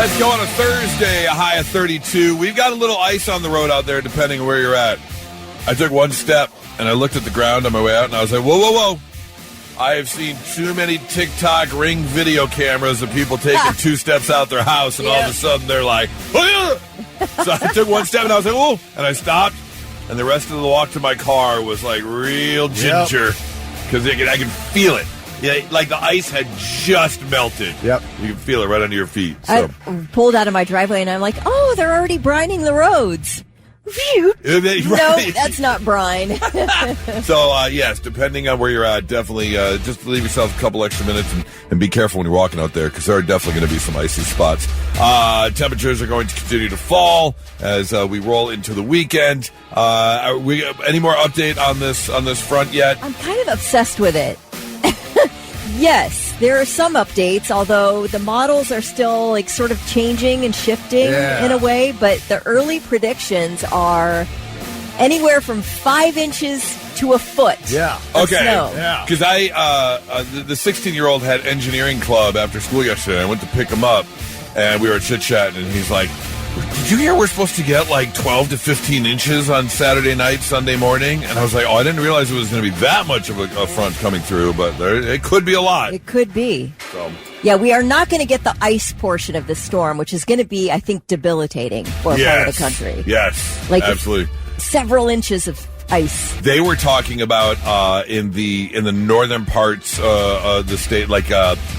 Let's go on a Thursday, a high of 32. We've got a little ice on the road out there, depending on where you're at. I took one step, and I looked at the ground on my way out, and I was like, whoa, whoa, whoa. I have seen too many TikTok Ring video cameras of people taking 2 steps out their house, and all of a sudden they're like, oh, yeah. So I took one step, and I was like, whoa, and I stopped, and the rest of the walk to my car was like real ginger, because I could feel it. Yeah, like the ice had just melted. Yep. You can feel it right under your feet. So. I pulled out of my driveway, and I'm like, oh, they're already brining the roads. Phew. No, that's not brine. So, yes, depending on where you're at, definitely just leave yourself a couple extra minutes and be careful when you're walking out there, because there are definitely going to be some icy spots. Temperatures are going to continue to fall as we roll into the weekend. Any more update on this front yet? I'm kind of obsessed with it. Yes, there are some updates, although the models are still like sort of changing and shifting in a way, but the early predictions are anywhere from 5 inches to a foot. Yeah. Okay. Because the 16-year-old had engineering club after school yesterday. I went to pick him up, and we were chit-chatting, and he's like, did you hear we're supposed to get like 12 to 15 inches on Saturday night, Sunday morning? And I was like, I didn't realize it was going to be that much of a front coming through, but it could be a lot. It could be. So. Yeah, we are not going to get the ice portion of the storm, which is going to be, I think, debilitating for a part of the country. Yes, like absolutely. Several inches of ice. They were talking about in the northern parts of the state, like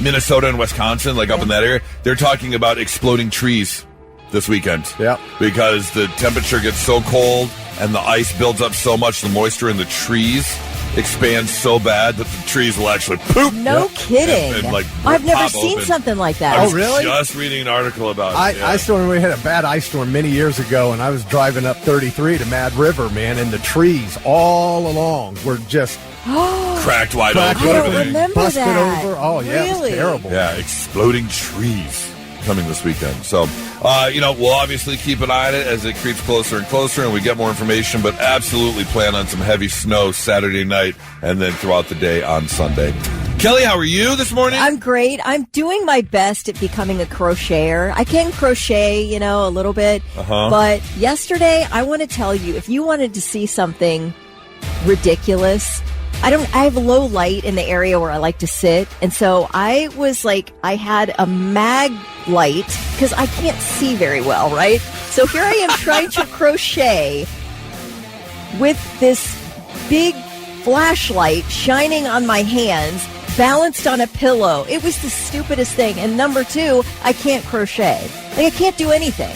Minnesota and Wisconsin, like up in that area, they're talking about exploding trees this weekend. Yeah. Because the temperature gets so cold and the ice builds up so much, the moisture in the trees expands so bad that the trees will actually poop. No kidding. And I've never seen something like that. I was just reading an article about it. I still remember we had a bad ice storm many years ago, and I was driving up 33 to Mad River, man, and the trees all along were just cracked wide open. I don't remember busted that. over. Oh, yeah, really? It was terrible. Yeah, exploding trees coming this weekend. So, we'll obviously keep an eye on it as it creeps closer and closer and we get more information, but absolutely plan on some heavy snow Saturday night and then throughout the day on Sunday. Kelly, how are you this morning? I'm great. I'm doing my best at becoming a crocheter. I can crochet, a little bit. But yesterday, I want to tell you, if you wanted to see something ridiculous, I have low light in the area where I like to sit. And so I had a mag light because I can't see very well, right? So here I am trying to crochet with this big flashlight shining on my hands, balanced on a pillow. It was the stupidest thing. And number 2, I can't crochet. I can't do anything.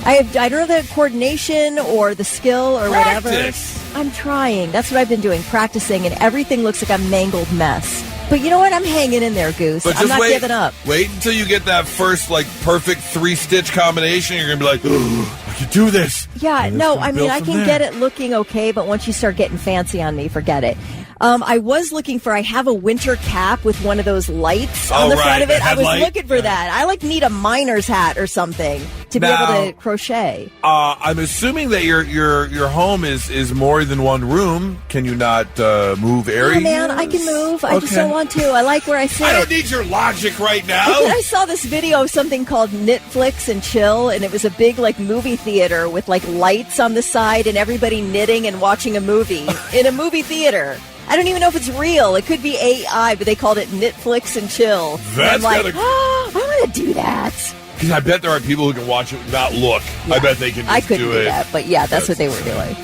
I don't have the coordination or the skill or whatever. I'm trying. That's what I've been doing, practicing, and everything looks like a mangled mess. But you know what? I'm hanging in there, Goose. I'm not giving up. Wait until you get that first, perfect 3-stitch combination. You're going to be like, oh, I can do this. Yeah, no, I mean, I can get it looking okay, but once you start getting fancy on me, forget it. I have a winter cap with one of those lights on the front of it. I was looking for that. I need a miner's hat or something to be able to crochet. I'm assuming that your home is more than one room. Can you not move areas? Yeah, man, I can move. I just don't want to. I like where I sit. I don't need your logic right now. I saw this video of something called Knitflix and Chill, and it was a big movie theater with lights on the side and everybody knitting and watching a movie in a movie theater. I don't even know if it's real. It could be AI, but they called it Knitflix and Chill. That's I want to do that. Because I bet there are people who can watch it without look. Yeah. I bet they can just do that, but that's what they were doing.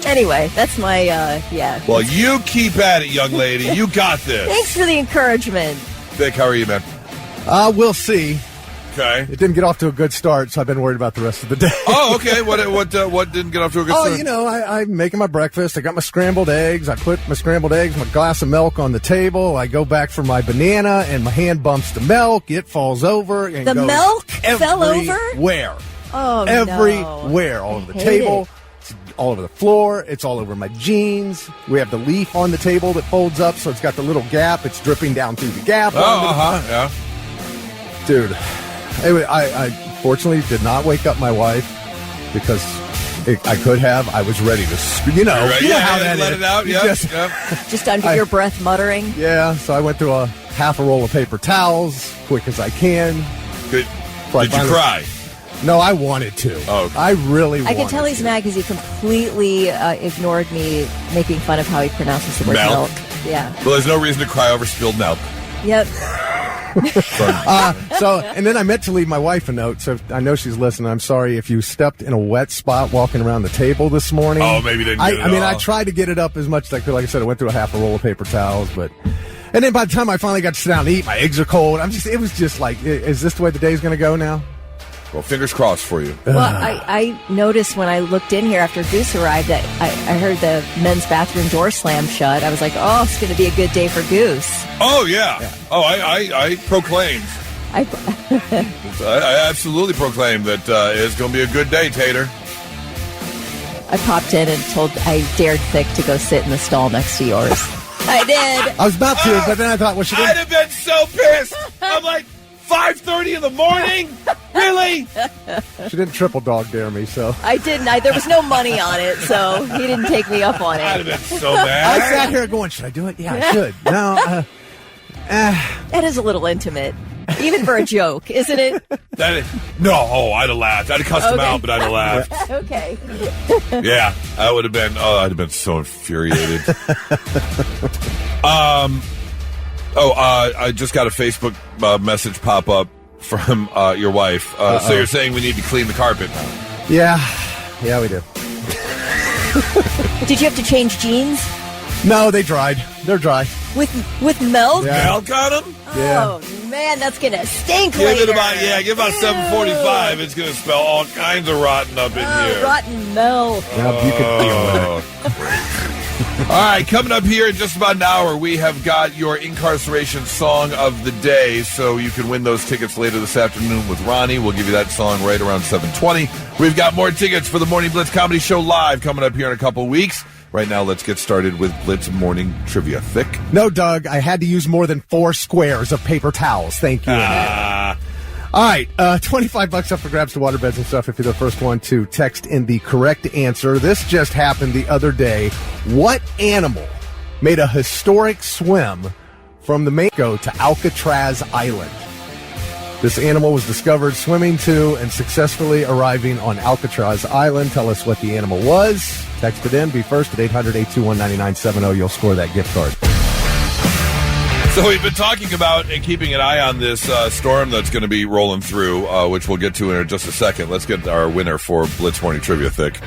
Anyway, that's my, Well, you keep at it, young lady. You got this. Thanks for the encouragement. Vic, how are you, man? We'll see. Okay. It didn't get off to a good start, so I've been worried about the rest of the day. Oh, okay. What didn't get off to a good start? I'm making my breakfast. I got my scrambled eggs. I put my scrambled eggs, my glass of milk on the table. I go back for my banana, and my hand bumps the milk. It falls over. And the milk fell over? Everywhere. Oh, everywhere. All over the table. It's all over the floor. It's all over my jeans. We have the leaf on the table that folds up, so it's got the little gap. It's dripping down through the gap. Yeah. Dude. Anyway, I fortunately did not wake up my wife because I could have. I was ready to, you know how that let is. It out. Just under your breath muttering. Yeah, so I went through a half a roll of paper towels, quick as I can. Good. Did you cry? No, I wanted to. Oh, okay. I really wanted to. I can tell he's mad because he completely ignored me making fun of how he pronounces the word milk. Yeah. Well, there's no reason to cry over spilled milk. Yep. And then I meant to leave my wife a note, so I know she's listening. I'm sorry if you stepped in a wet spot walking around the table this morning. Oh, maybe didn't get it all. I tried to get it up as much as I could. Like I said, I went through a half a roll of paper towels, and then by the time I finally got to sit down and eat, my eggs are cold. It was just like, is this the way the day's going to go now? Well, fingers crossed for you. Well, I noticed when I looked in here after Goose arrived that I heard the men's bathroom door slam shut. I was like, oh, it's going to be a good day for Goose. Oh, yeah. Oh, I proclaimed. I absolutely proclaimed that it's going to be a good day, Tater. I popped in and I dared Thick to go sit in the stall next to yours. I did. I was about to, but then I thought, well, she didn't. I'd have been so pissed. I'm like, 5:30 in the morning? Really? She didn't triple dog dare me, so. I didn't. There was no money on it, so he didn't take me up on it. I'd have been so mad. I sat here going, should I do it? Yeah, I should. No. That is a little intimate. Even for a joke, isn't it? I'd have laughed. I'd have cussed him out, but I'd have laughed. Okay. Yeah, I would have been, I'd have been so infuriated. I just got a Facebook message pop up from your wife. So you're saying we need to clean the carpet? Yeah, we do. Did you have to change jeans? No, they dried. They're dry. With milk? Yeah. Milk on them? Yeah. Oh, man, that's going to stink later. Give about 7:45. It's going to smell all kinds of rotten up in here. Rotten milk. Yeah, you can feel it. All right, coming up here in just about an hour, we have got your incarceration song of the day, so you can win those tickets later this afternoon with Ronnie. We'll give you that song right around 7:20. We've got more tickets for the Morning Blitz Comedy Show live coming up here in a couple weeks. Right now, let's get started with Blitz Morning Trivia. Thick? No, Doug, I had to use more than 4 squares of paper towels. Thank you. All right, $25 up for grabs to waterbeds and stuff if you're the first one to text in the correct answer. This just happened the other day. What animal made a historic swim from the Mexico to Alcatraz Island? This animal was discovered swimming to and successfully arriving on Alcatraz Island. Tell us what the animal was. Text it in. Be first at 800-821-9970. You'll score that gift card. So we've been talking about and keeping an eye on this storm that's going to be rolling through, which we'll get to in just a second. Let's get our winner for Blitz Morning Trivia, Thick.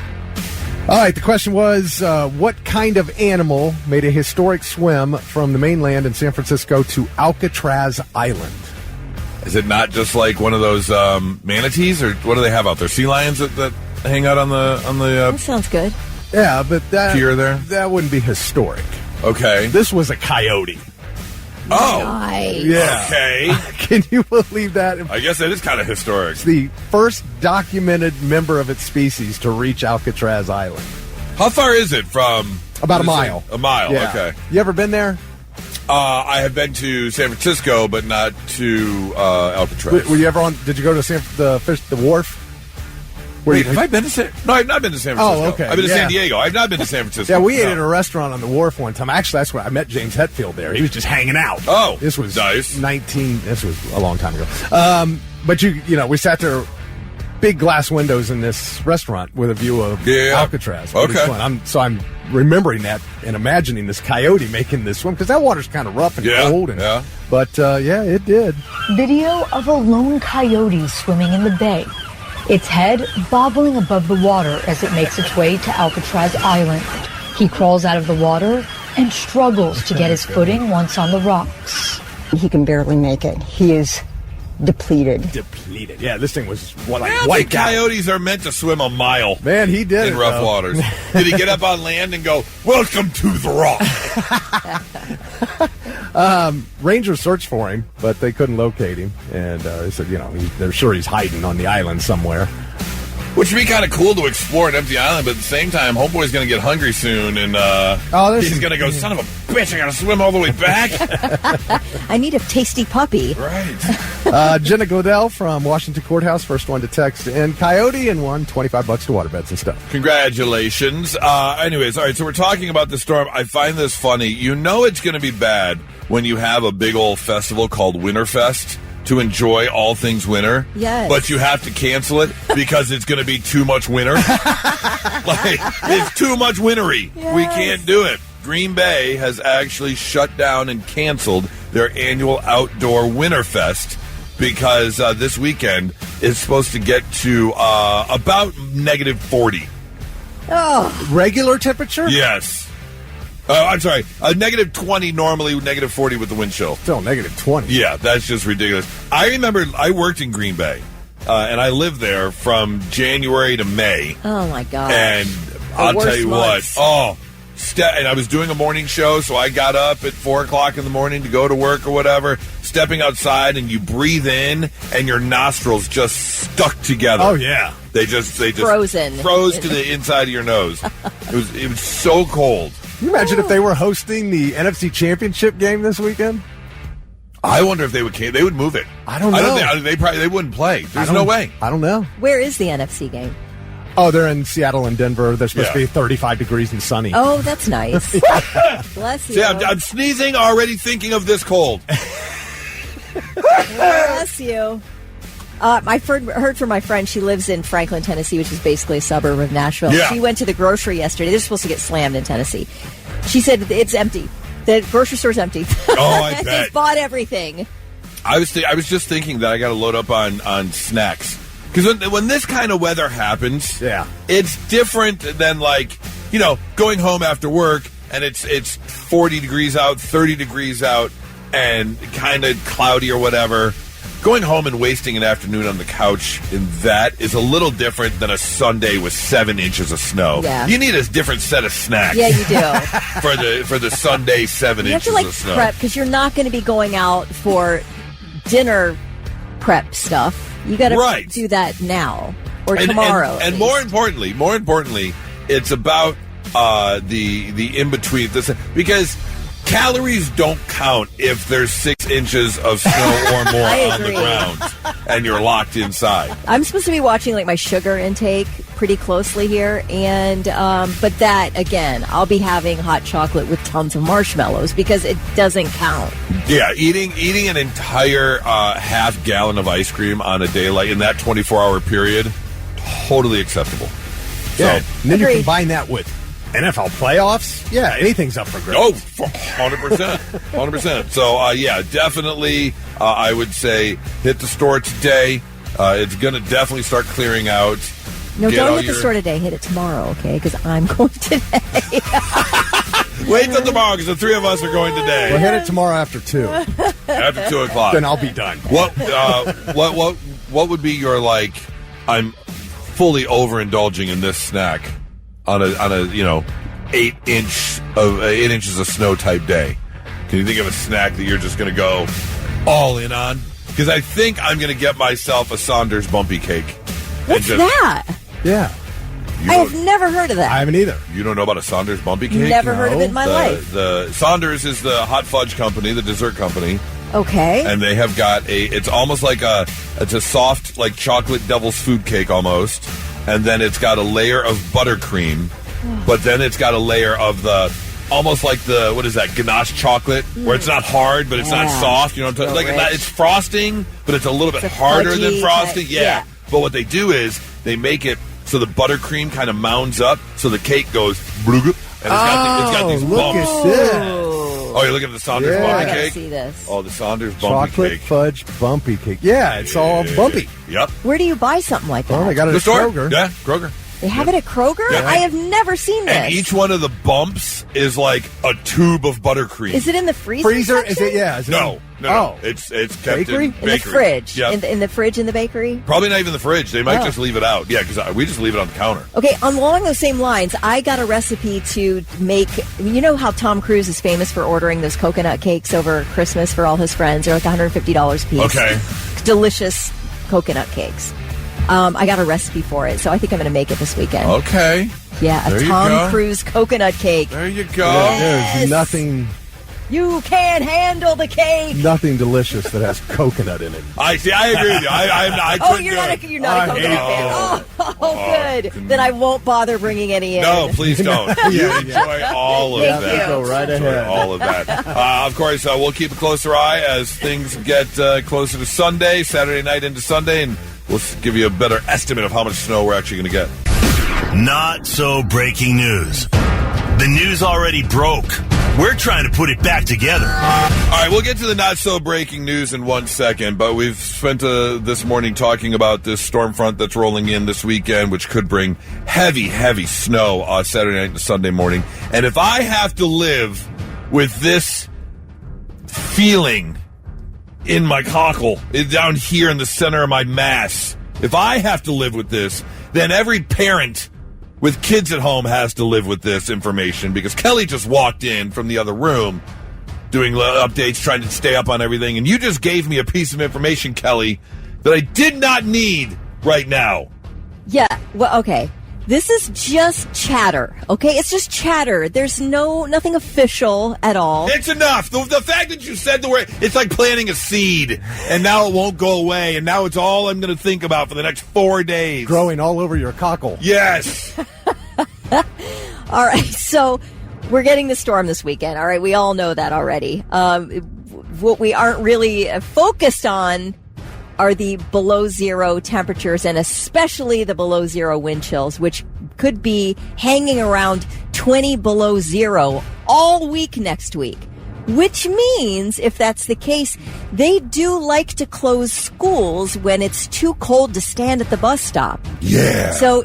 All right, the question was, what kind of animal made a historic swim from the mainland in San Francisco to Alcatraz Island? Is it not just like one of those manatees, or what do they have out there? Sea lions that hang out on the That sounds good. Yeah, but pier there? That wouldn't be historic. Okay. This was a coyote. Oh. Nice. Yeah. Okay. Can you believe that? I guess that is kind of historic. It's the first documented member of its species to reach Alcatraz Island. How far is it from? About a mile. A mile, Yeah. okay. You ever been there? I have been to San Francisco, but not to Alcatraz. Were you ever on? Did you go to the wharf? Wait, have I been to San? No, I've not been to San Francisco. Oh, okay. I've been to Yeah. San Diego. I've not been to San Francisco. Yeah, we ate at a restaurant on the wharf one time. Actually, that's where I met James Hetfield there. He was just hanging out. Oh, this was nice. This was a long time ago. But we sat there, big glass windows in this restaurant with a view of Alcatraz. It was fun. I'm remembering that and imagining this coyote making this swim because that water's kind of rough and cold. But it did. Video of a lone coyote swimming in the bay. Its head bobbling above the water as it makes its way to Alcatraz Island. He crawls out of the water and struggles to get his footing once on the rocks. He can barely make it. He is depleted. Yeah, this thing was I don't think coyotes are meant to swim a mile. Man, he did in rough waters. Did he get up on land and go, "Welcome to the rock"? Rangers searched for him, but they couldn't locate him. And they said, they're sure he's hiding on the island somewhere. Which would be kind of cool to explore an empty island, but at the same time, Homeboy's going to get hungry soon, and he's going to go, son of a bitch, I got to swim all the way back. I need a tasty puppy. Right. Jenna Gladell from Washington Courthouse, first one to text in Coyote, and won $25 to waterbeds and stuff. Congratulations. Anyways, all right, so we're talking about the storm. I find this funny. You know it's going to be bad when you have a big old festival called Winterfest to enjoy all things winter. Yes. But you have to cancel it because it's going to be too much winter. Like, it's too much wintry. Yes. We can't do it. Green Bay has actually shut down and canceled their annual outdoor Winterfest because this weekend is supposed to get to about negative 40. Oh, Regular temperature? Yes. I'm sorry. Negative 20 normally, negative 40 with the wind chill. Still negative 20. Yeah, that's just ridiculous. I remember I worked in Green Bay, and I lived there from January to May. oh my God. And I'll worst tell you months. what. And I was doing a morning show, so I got up at 4 o'clock in the morning to go to work or whatever, stepping outside, and you breathe in, and your nostrils just stuck together. Oh, yeah. They just Frozen. froze to the inside of your nose. It was so cold. Can you imagine if they were hosting the NFC Championship game this weekend? I wonder if they would move it. I don't know. They wouldn't play. There's no way. I don't know. Where is the NFC game? Oh, they're in Seattle and Denver. They're supposed to Yeah. be 35 degrees and sunny. Oh, that's nice. Bless you. See, I'm sneezing already thinking of this cold. Bless you. I heard from my friend. She lives in Franklin, Tennessee, which is basically a suburb of Nashville. Yeah. She went to the grocery yesterday. They're supposed to get slammed in Tennessee. She said it's empty. The grocery store's empty. Oh, I They bet. bought everything. I was just thinking that I got to load up on snacks because when this kind of weather happens, Yeah. it's different than going home after work and it's 40 degrees out, 30 degrees out, and kind of cloudy or whatever. Going home and wasting an afternoon on the couch in that is a little different than a Sunday with 7 inches of snow. Yeah. You need a different set of snacks. Yeah, you do. for the Sunday 7 You have inches to of snow. prep because you're not going to be going out for dinner prep stuff. You got to Right. do that now or tomorrow. And at more least. importantly, it's about the in between this because calories don't count if there's 6 inches of snow or more I on the agree. ground and you're locked inside. I'm supposed to be watching my sugar intake pretty closely here, and but that again, I'll be having hot chocolate with tons of marshmallows because it doesn't count. Yeah, eating an entire half gallon of ice cream on a day like in that 24-hour period, totally acceptable. Yeah. So, And then you Agreed. combine that with NFL playoffs. Yeah, anything's up for grabs. 100%. 100%. So, yeah, definitely, I would say hit the store today. It's going to definitely start clearing out. No, Get all don't hit the your- store today. Hit it tomorrow, okay? Because I'm going today. Wait till tomorrow because the 3 of us are going We'll today hit it tomorrow after 2. after 2 o'clock. Then I'll be done. What would be your I'm fully overindulging in this snack on a 8 inches of snow type day? Can you think of a snack that you're just going to go all in on? Because I think I'm going to get myself a Saunders bumpy cake. What's that? Yeah. You I have don't- never heard of that. I haven't either. You don't know about a Saunders bumpy cake? Never heard of it in my life. The Saunders is the hot fudge company, the dessert company. Okay. And they have got it's almost like it's a soft, chocolate devil's food cake almost. And then it's got a layer of buttercream, but then it's got a layer of almost like what is that, ganache chocolate, where it's not hard, but it's not Yeah. soft. You know what I'm talking So about? rich. It's frosting, but it's a little bit It's a harder than fudgy frosting. type- Yeah. yeah. But what they do is they make it so the buttercream kind of mounds up, so the cake goes bloop, and it's got these look bumps. at this. Oh, you're looking at the Saunders Yeah. I bumpy gotta cake? see this. Oh, the Saunders bumpy Chocolate cake. fudge bumpy cake. Yeah, it's all bumpy. Yep. Where do you buy something like that? Oh, they got it The at store? Kroger. Yeah, Kroger. They have it at Kroger? Yeah. I have never seen this. And each one of the bumps is like a tube of buttercream. Is it in the freezer? Freezer? section? Is it? Yeah. Is it No. Oh. It's kept Bakery? in In the bakery. fridge. Yeah. In the fridge in the bakery? Probably not even the fridge. They might Oh. just leave it out. Yeah, because we just leave it on the counter. Okay, along those same lines, I got a recipe to make. You know how Tom Cruise is famous for ordering those coconut cakes over Christmas for all his friends? They're like $150 a piece. Okay. Delicious coconut cakes. I got a recipe for it, so I think I'm going to make it this weekend. Okay. Yeah, There a you Tom go. Cruise coconut cake. There you go. Yeah, Yes. there's nothing You can't handle the cake. Nothing delicious that has coconut in it. I see. I agree with you. I Oh, you're not a coconut fan. Good. Then I won't bother bringing any in. No, please don't. You enjoy all of Thank that. you. Go right ahead. All of that. Of course, we'll keep a closer eye as things get closer to Sunday, Saturday night into Sunday, and we'll give you a better estimate of how much snow we're actually going to get. Not so breaking news. The news already broke. We're trying to put it back together. All right, we'll get to the not-so-breaking news in 1 second, but we've spent this morning talking about this storm front that's rolling in this weekend, which could bring heavy, heavy snow Saturday night and Sunday morning. And if I have to live with this feeling in my cockle, down here in the center of my mass, if I have to live with this, then every parent with kids at home has to live with this information, because Kelly just walked in from the other room doing updates, trying to stay up on everything, and you just gave me a piece of information, Kelly, that I did not need right now. Yeah, well, okay. This is just chatter, okay? It's just chatter. There's nothing official at all. It's enough. The fact that you said the word, it's like planting a seed, and now it won't go away, and now it's all I'm going to think about for the next 4 days. Growing all over your cockle. Yes. All right, so we're getting the storm this weekend. All right, we all know that already. What we aren't really focused on are the below zero temperatures, and especially the below zero wind chills, which could be hanging around 20 below zero all week next week. Which means, if that's the case, they do like to close schools when it's too cold to stand at the bus stop. Yeah. So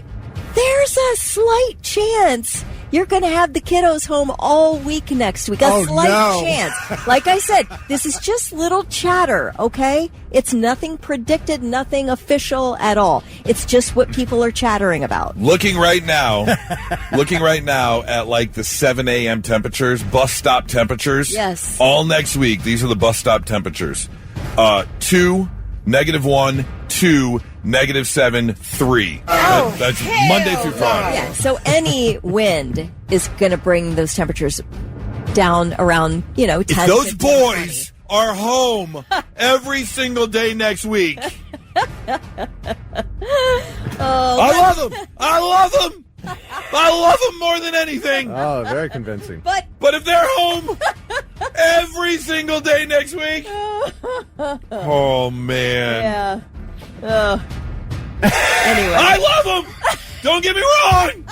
there's a slight chance you're going to have the kiddos home all week next week. A slight chance. Like I said, this is just little chatter, okay? It's nothing predicted, nothing official at all. It's just what people are chattering about. Looking right now at like the 7 a.m. temperatures, bus stop temperatures. Yes. All next week, these are the bus stop temperatures. 2, -1, 2, -7, 3. That's Monday through Friday. Yeah, so any wind is going to bring those temperatures down around, 10. If those 15, boys are home every single day next week, I love them. I love them. I love them more than anything. Oh, very convincing. But if they're home every single day next week, oh man. Yeah. Anyway. I love them. Don't get me wrong.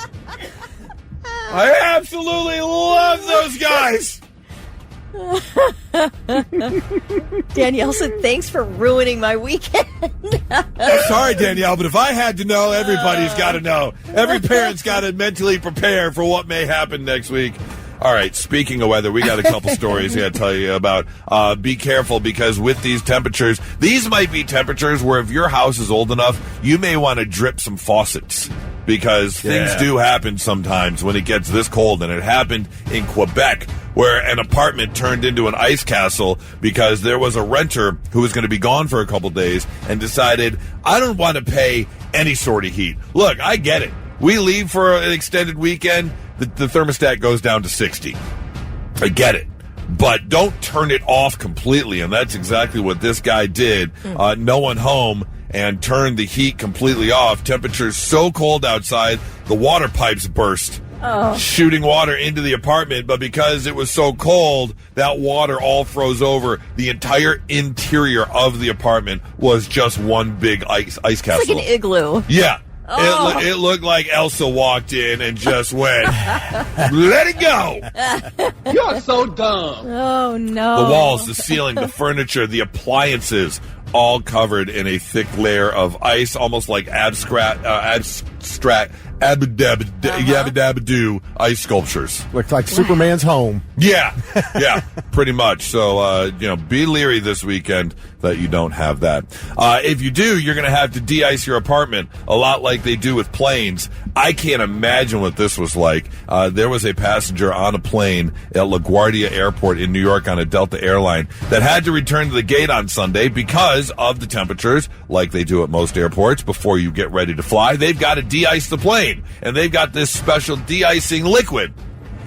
I absolutely love those guys. Danielle said, thanks for ruining my weekend. I'm sorry, Danielle, but if I had to know, everybody's got to know. Every parent's got to mentally prepare for what may happen next week. All right, speaking of weather, we got a couple stories here to tell you about. Be careful, because with these temperatures, these might be temperatures where if your house is old enough, you may want to drip some faucets, because things do happen sometimes when it gets this cold. And it happened in Quebec, where an apartment turned into an ice castle because there was a renter who was going to be gone for a couple days and decided, I don't want to pay any sort of heat. Look, I get it. We leave for an extended weekend. The thermostat goes down to 60. I get it. But don't turn it off completely. And that's exactly what this guy did. No one home, and turned the heat completely off. Temperatures so cold outside, the water pipes burst, shooting water into the apartment. But because it was so cold, that water all froze over. The entire interior of the apartment was just one big ice castle. It's like an igloo. Yeah. It looked like Elsa walked in and just went, let it go. You're so dumb. Oh, no. The walls, the ceiling, the furniture, the appliances, all covered in a thick layer of ice, almost like abstract yabba-dabba-doo ice sculptures. Looks like Superman's home. Yeah, pretty much. So, be leery this weekend that you don't have that. If you do, you're going to have to de-ice your apartment, a lot like they do with planes. I can't imagine what this was like. There was a passenger on a plane at LaGuardia Airport in New York on a Delta airline that had to return to the gate on Sunday because of the temperatures, like they do at most airports. Before you get ready to fly, they've got to de-ice the plane, and they've got this special de-icing liquid.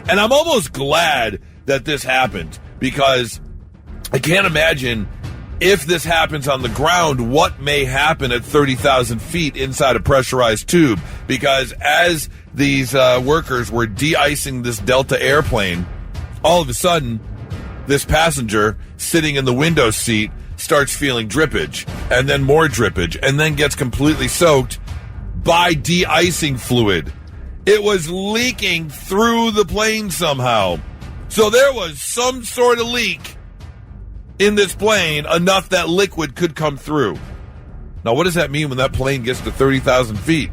And I'm almost glad that this happened, because I can't imagine if this happens on the ground, what may happen at 30,000 feet inside a pressurized tube. Because as these workers were de-icing this Delta airplane, all of a sudden, this passenger sitting in the window seat starts feeling drippage, and then more drippage, and then gets completely soaked by de-icing fluid. It was leaking through the plane somehow. So there was some sort of leak in this plane, enough that liquid could come through. Now, what does that mean when that plane gets to 30,000 feet?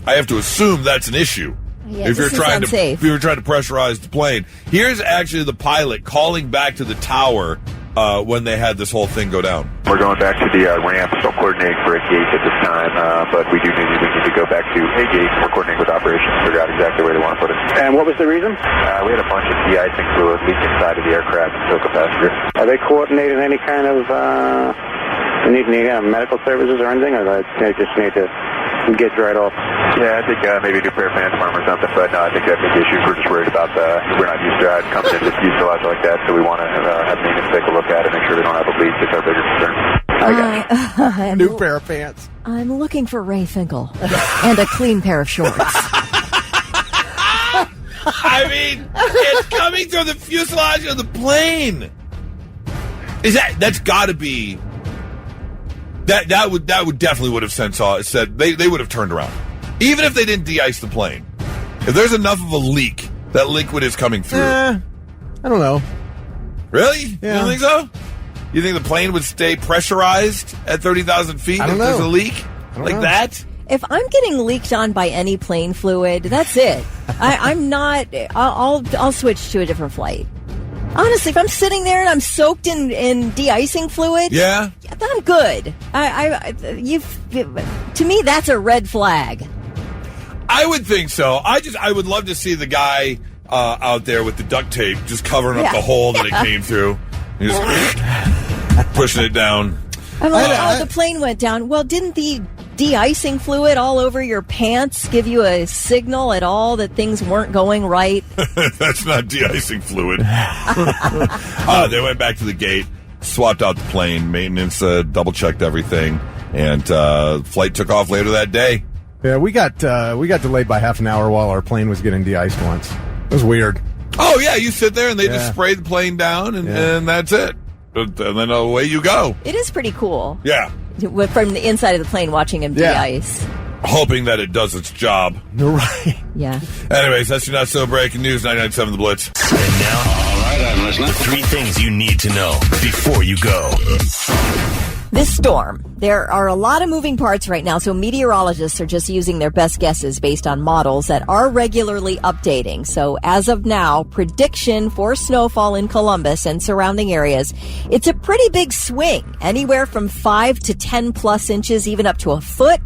I have to assume that's an issue. Yeah, if you're trying to pressurize the plane. Here's actually the pilot calling back to the tower when they had this whole thing go down. We're going back to the ramp, so coordinating for a gate at this time, but we need to go back to a gate. We're coordinating with operations to figure out exactly where they want to put it. And what was the reason? We had a bunch of de-icing fluid leaked inside of the aircraft and took a passenger. Are they coordinating any kind of need medical services or anything, or they just need to get dried off? Yeah, I think maybe a new pair of pants for them or something, but no, I think that's the issue. We're just worried about we're not used to coming into fuselage like that, so we want to have maintenance take a look at it, make sure they don't have a leak. It's our bigger concern. New pair of pants. I'm looking for Ray Finkel and a clean pair of shorts. I mean, it's coming through the fuselage of the plane. That's got to be that would definitely would have said they would have turned around, even if they didn't de-ice the plane. If there's enough of a leak that liquid is coming through, I don't know. Really? Yeah. You don't think so? You think the plane would stay pressurized at 30,000 feet if there's a leak like that? If I'm getting leaked on by any plane fluid, that's it. I'm not. I'll switch to a different flight. Honestly, if I'm sitting there and I'm soaked in de-icing fluid, yeah, I'm good. To me, that's a red flag. I would think so. I would love to see the guy out there with the duct tape just covering up the hole that it came through. He's pushing it down. I'm like, the plane went down. Well, didn't the de-icing fluid all over your pants give you a signal at all that things weren't going right? That's not de-icing fluid. They went back to the gate, swapped out the plane, maintenance double-checked everything, and flight took off later that day. Yeah, we got delayed by half an hour while our plane was getting de-iced once. It was weird. Oh, yeah, you sit there and they just spray the plane down, and that's it. And then away you go. It is pretty cool. Yeah. From the inside of the plane, watching him de-ice. Hoping that it does its job. Right. Yeah. Anyways, that's your Not So Breaking News, 99.7 The Blitz. And now, all right, I'm listening. The 3 things you need to know before you go. This storm. There are a lot of moving parts right now, so meteorologists are just using their best guesses based on models that are regularly updating. So as of now, prediction for snowfall in Columbus and surrounding areas, it's a pretty big swing, anywhere from 5 to 10 plus inches, even up to a foot.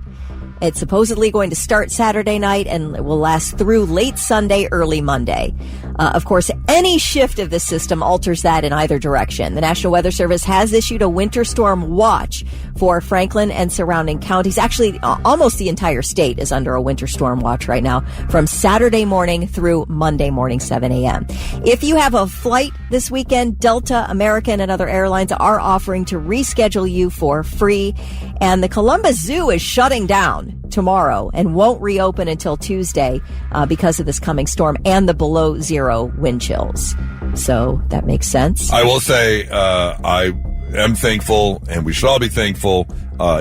It's supposedly going to start Saturday night and it will last through late Sunday, early Monday. Of course, any shift of the system alters that in either direction. The National Weather Service has issued a winter storm watch for Franklin and surrounding counties. Actually, almost the entire state is under a winter storm watch right now from Saturday morning through Monday morning, 7 a.m. If you have a flight this weekend, Delta, American, and other airlines are offering to reschedule you for free. And the Columbus Zoo is shutting down tomorrow and won't reopen until Tuesday because of this coming storm and the below zero wind chills. So that makes sense. I will say I am thankful, and we should all be thankful,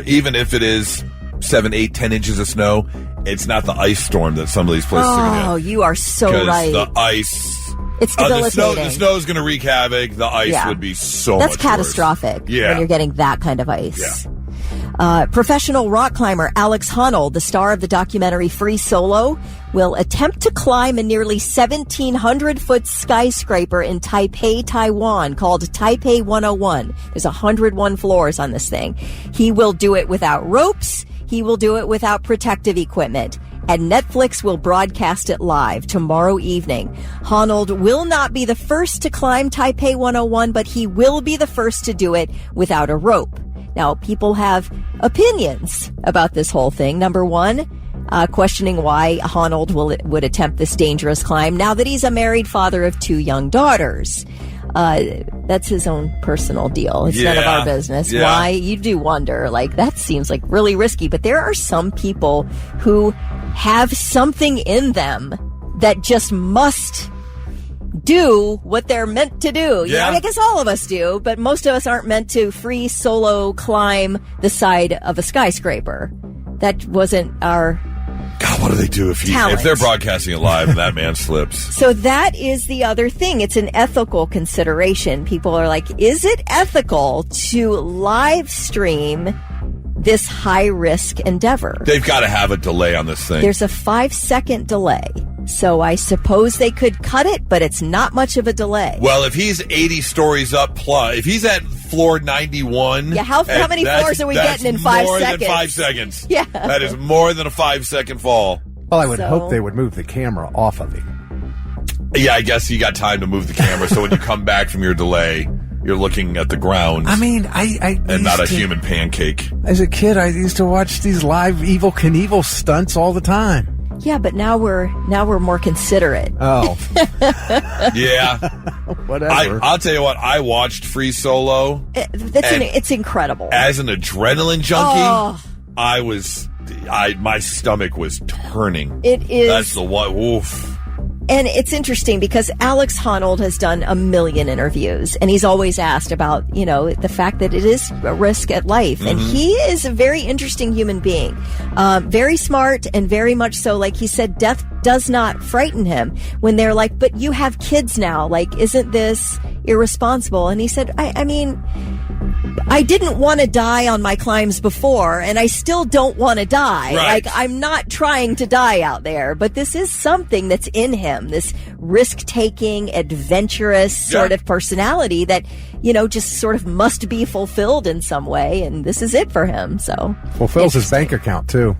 even if it is 7, 8, 10 inches of snow, it's not the ice storm that some of these places are going to get. Oh, you are so right. The ice... It's debilitating. The snow is going to wreak havoc. The ice would be so That's much catastrophic worse. when you're getting that kind of ice. Yeah. Professional rock climber Alex Honnold, the star of the documentary Free Solo, will attempt to climb a nearly 1,700-foot skyscraper in Taipei, Taiwan, called Taipei 101. There's 101 floors on this thing. He will do it without ropes. He will do it without protective equipment. And Netflix will broadcast it live tomorrow evening. Honnold will not be the first to climb Taipei 101, but he will be the first to do it without a rope. Now, people have opinions about this whole thing. Number one, questioning why Honnold would attempt this dangerous climb now that he's a married father of 2 young daughters. That's his own personal deal. It's none of our business. Yeah. Why? You do wonder. Like, that seems like really risky. But there are some people who have something in them that just must do what they're meant to do. You know, I guess all of us do, but most of us aren't meant to free solo climb the side of a skyscraper. That wasn't our... God, what do they do if they're broadcasting it live and that man slips? So that is the other thing. It's an ethical consideration. People are like, is it ethical to live stream this high-risk endeavor? They've got to have a delay on this thing. There's a 5-second delay. So I suppose they could cut it, but it's not much of a delay. Well, if he's 80 stories up plus, if he's at floor 91... Yeah, how many floors are we getting in 5 seconds? More than 5 seconds. Yeah. That is more than a 5-second fall. Well, I would hope they would move the camera off of him. Yeah, I guess you got time to move the camera, so when you come back from your delay, you're looking at the ground. I mean, I and not a human pancake. As a kid, I used to watch these live Evel Knievel stunts all the time. Yeah, but now we're more considerate. Oh. Yeah. Whatever. I'll tell you what, I watched Free Solo. It's incredible. As an adrenaline junkie, my stomach was turning. It is. That's the one. Oof. And it's interesting because Alex Honnold has done a million interviews, and he's always asked about, the fact that it is a risk at life. Mm-hmm. And he is a very interesting human being, very smart and very much so. Like he said, death does not frighten him when they're like, but you have kids now. Like, isn't this irresponsible? And he said, I mean, I didn't want to die on my climbs before, and I still don't want to die. Right. Like, I'm not trying to die out there, but this is something that's in him, this risk-taking, adventurous sort of personality that, just sort of must be fulfilled in some way, and this is it for him, so. Fulfills his bank account, too.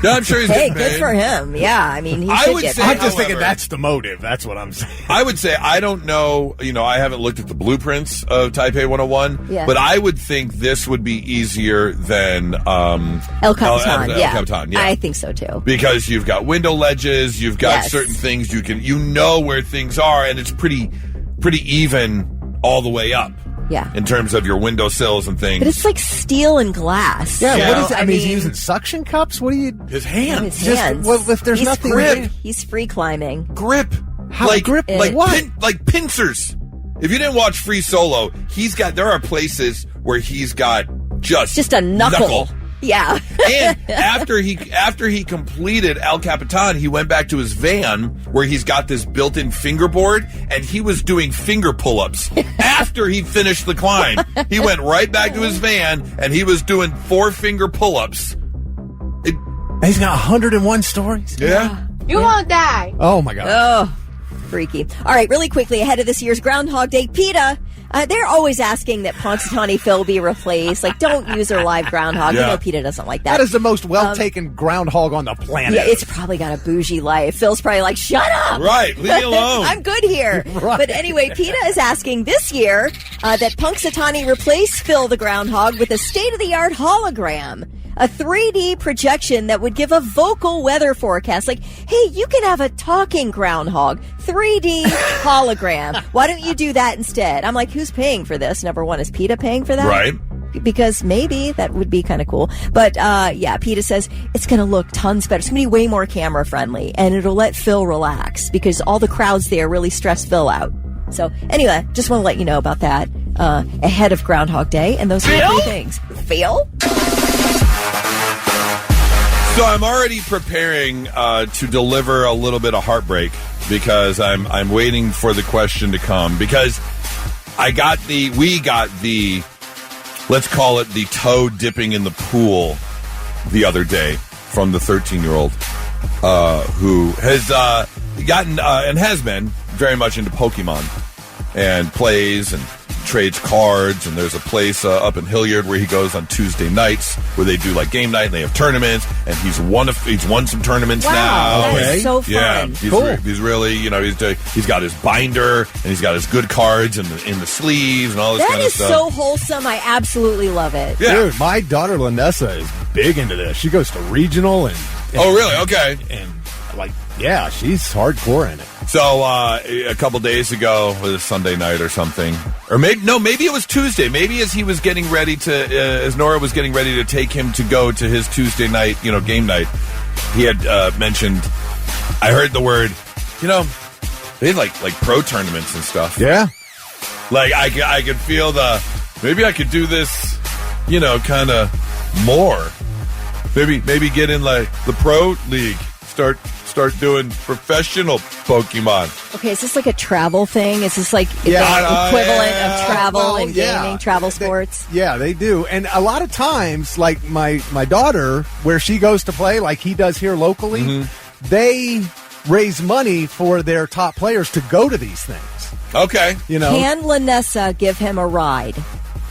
Yeah, I'm sure he's getting paid. Good for him. Yeah, I mean, I'm just thinking that's the motive. That's what I'm saying. I would say, I don't know, I haven't looked at the blueprints of Taipei 101, but I would think this would be easier than El Capitan. El Capitan, yeah. I think so, too. Because you've got window ledges, you've got certain things you know where things are, and it's pretty even all the way up. Yeah. In terms of your windowsills and things. But it's like steel and glass. Yeah, what is it? I mean, is he using suction cups? What do you... His hands. His hands. Well, if there's nothing... Grip. He's free climbing. Grip. How grip? Like what? Like pincers. If you didn't watch Free Solo, there are places where he's got just a knuckle. Yeah. And after he completed El Capitan, he went back to his van where he's got this built-in fingerboard, and he was doing finger pull-ups after he finished the climb. He went right back to his van, and he was doing 4-finger pull-ups. He's got 101 stories? Yeah. You won't die. Oh, my God. Oh, freaky. All right, really quickly, ahead of this year's Groundhog Day, PETA... they're always asking that Punxsutawney Phil be replaced. Like, don't use her live groundhog. Yeah. PETA doesn't like that. That is the most well-taken groundhog on the planet. Yeah, it's probably got a bougie life. Phil's probably like, shut up! Right, leave me alone. I'm good here. Right. But anyway, PETA is asking this year that Punxsutawney replace Phil the groundhog with a state-of-the-art hologram. A 3D projection that would give a vocal weather forecast. Like, hey, you can have a talking groundhog. 3D hologram. Why don't you do that instead? I'm like, who's paying for this? Number one, is PETA paying for that? Right. Because maybe that would be kind of cool. But, PETA says it's going to look tons better. It's going to be way more camera friendly, and it'll let Phil relax because all the crowds there really stress Phil out. So anyway, just want to let you know about that ahead of Groundhog Day. And those are the 3 things. Phil? So I'm already preparing to deliver a little bit of heartbreak because I'm waiting for the question to come because we got the let's call it the toe dipping in the pool the other day from the 13-year-old who has gotten and has been very much into Pokemon and plays and trades cards, and there's a place up in Hilliard where he goes on Tuesday nights where they do like game night and they have tournaments, and he's won some tournaments now. That is so fun. Yeah, he's really, he's got his binder and he's got his good cards in the sleeves and all this kind of stuff. That is so wholesome. I absolutely love it. Yeah. Dude, my daughter Lanessa is big into this. She goes to regional and oh, really? Okay. And like Yeah, she's hardcore in it. So a couple days ago, was it Sunday night or something, or maybe it was Tuesday. Maybe as he was getting ready to, as Nora was getting ready to take him to go to his Tuesday night, game night, he had mentioned. I heard the word, they had like pro tournaments and stuff. Yeah, like I could feel maybe I could do this, kind of more. Maybe get in like the pro league. Start doing professional Pokemon. Okay, is this like a travel thing? Is this like the equivalent of travel and gaming, travel sports? They do. And a lot of times, like my daughter, where she goes to play, like he does here locally, they raise money for their top players to go to these things. Okay. Can Lanessa give him a ride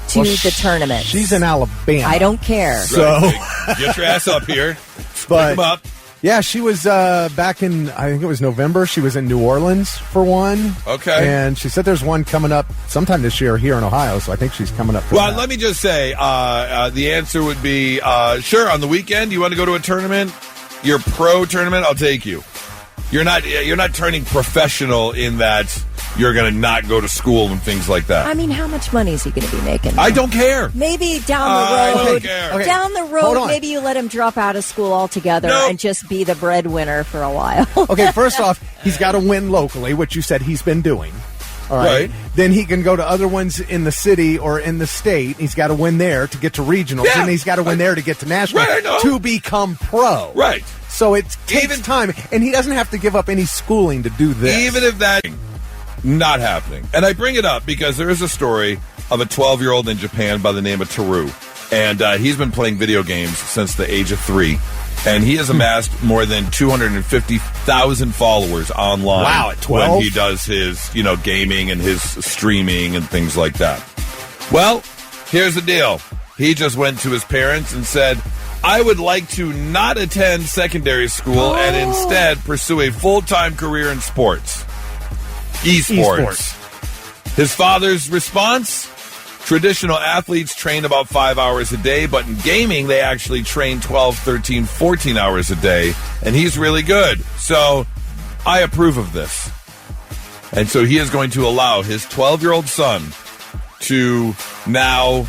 to the tournament? She's in Alabama. I don't care. So get your ass up here. But pick 'em up. Yeah, she was back in, I think it was November. She was in New Orleans for one. Okay. And she said there's one coming up sometime this year here in Ohio, so I think she's coming up for that. Let me just say, the answer would be, sure, on the weekend, you want to go to a tournament, your pro tournament, I'll take you. You're not turning professional in that you're going to not go to school and things like that. I mean, how much money is he going to be making? I don't care. Maybe down the road. I don't care. Okay. Down the road, maybe you let him drop out of school altogether and just be the breadwinner for a while. Okay, first off, he's got to win locally, which you said he's been doing. All right. Then he can go to other ones in the city or in the state. He's got to win there to get to regionals. Yeah. And he's got to win there to get to national to become pro. Right. So it takes time. And he doesn't have to give up any schooling to do this. Even if that not happening. And I bring it up because there is a story of a 12-year-old in Japan by the name of Teru. And he's been playing video games since the age of 3. And he has amassed more than 250,000 followers online. Wow, at 12? When he does his, gaming and his streaming and things like that. Well, here's the deal. He just went to his parents and said, I would like to not attend secondary school and instead pursue a full-time career in sports. Esports. His father's response? Traditional athletes train about 5 hours a day, but in gaming, they actually train 12, 13, 14 hours a day, and he's really good. So I approve of this. And so he is going to allow his 12-year-old son to now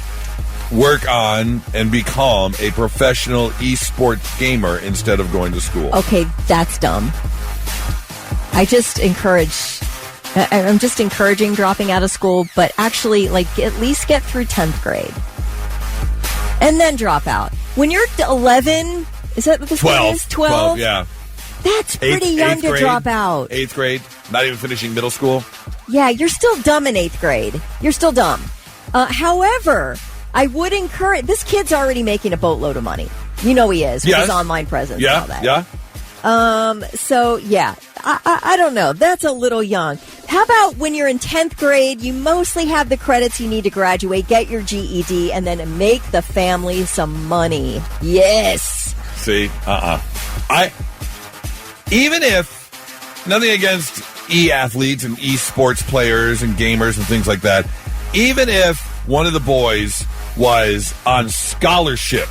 work on and become a professional esports gamer instead of going to school. Okay, that's dumb. I'm just encouraging dropping out of school, but actually, at least get through 10th grade. And then drop out. When you're 11, is that what the school is? 12? Yeah. That's pretty young to drop out. 8th grade, not even finishing middle school. Yeah, you're still dumb in 8th grade. You're still dumb. However, I would encourage, this kid's already making a boatload of money. You know he is with his online presence and all that. Yeah. So, yeah, I don't know. That's a little young. How about when you're in 10th grade, you mostly have the credits you need to graduate, get your GED, and then make the family some money. Yes. See? Even if, nothing against e-athletes and e-sports players and gamers and things like that, even if one of the boys was on scholarship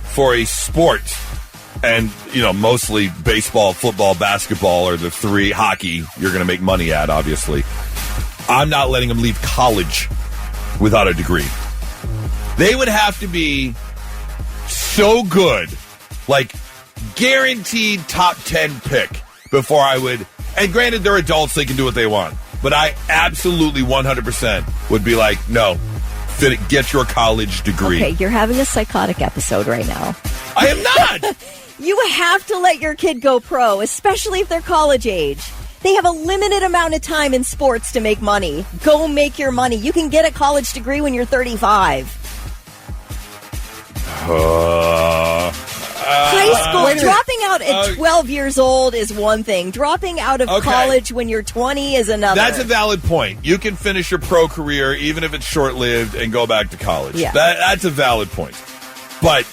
for a sport, and, mostly baseball, football, basketball, or the 3, hockey, you're going to make money at, obviously. I'm not letting them leave college without a degree. They would have to be so good, guaranteed top 10 pick before I would, and granted, they're adults, they can do what they want, but I absolutely 100% would be like, no, get your college degree. Okay, you're having a psychotic episode right now. I am not! You have to let your kid go pro, especially if they're college age. They have a limited amount of time in sports to make money. Go make your money. You can get a college degree when you're 35. High school. Dropping out at 12 years old is one thing. Dropping out of college when you're 20 is another. That's a valid point. You can finish your pro career, even if it's short-lived, and go back to college. Yeah. That's a valid point. But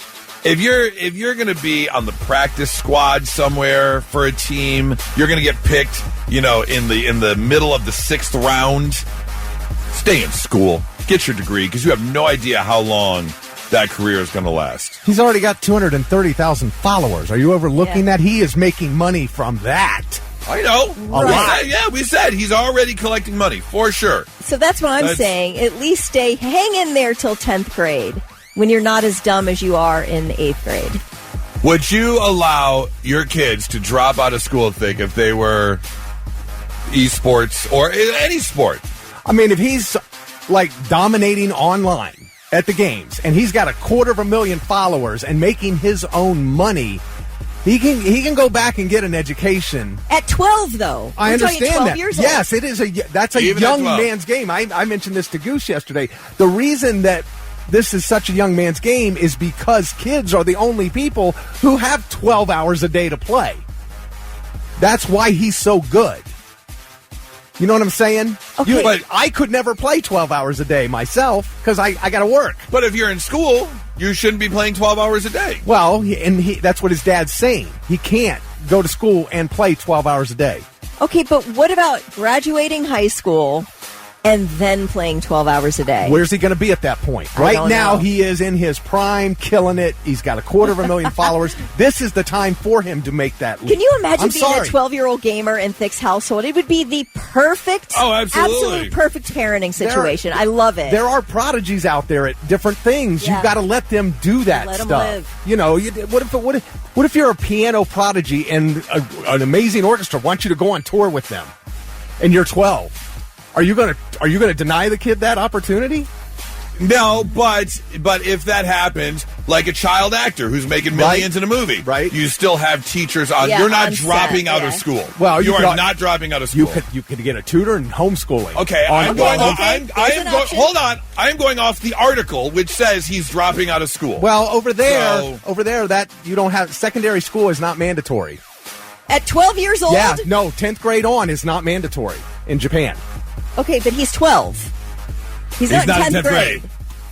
if you're going to be on the practice squad somewhere for a team, you're going to get picked, in the middle of the 6th round. Stay in school. Get your degree, because you have no idea how long that career is going to last. He's already got 230,000 followers. Are you overlooking that? He is making money from that. I know. Right. We said he's already collecting money, for sure. So that's what I'm saying. At least hang in there till 10th grade when you're not as dumb as you are in 8th grade. Would you allow your kids to drop out of school, if they were esports or any sport? I mean, if he's like dominating online at the games and he's got 250,000 followers and making his own money, he can go back and get an education. At 12, though. I understand 12 that. Years old. Yes, that's a young man's game. I mentioned this to Goose yesterday. The reason that this is such a young man's game is because kids are the only people who have 12 hours a day to play. That's why he's so good. You know what I'm saying? Okay. But I could never play 12 hours a day myself because I got to work. But if you're in school, you shouldn't be playing 12 hours a day. Well, that's what his dad's saying. He can't go to school and play 12 hours a day. Okay, but what about graduating high school and then playing 12 hours a day? Where's he going to be at that point? Right now, he is in his prime, killing it. He's got 250,000 followers. This is the time for him to make that leap. Can you imagine being a 12-year-old gamer in Thick's household? It would be the perfect, absolute perfect parenting situation. I love it. There are prodigies out there at different things. Yeah. You've got to let them do that let stuff. them live. You know, what if you're a piano prodigy and an amazing orchestra wants you to go on tour with them, and you're 12? Are you gonna deny the kid that opportunity? No, but if that happens, like a child actor who's making millions in a movie, right? You still have teachers on. Yeah, you're not on dropping set, out of school. Well, you are not dropping out of school. You could get a tutor and homeschooling. Okay, hold on. I'm going off the article which says he's dropping out of school. Well, over there, that you don't have secondary school is not mandatory. At 12 years old? Yeah, no, 10th grade on is not mandatory in Japan. Okay, but he's 12. He's not in 10th grade.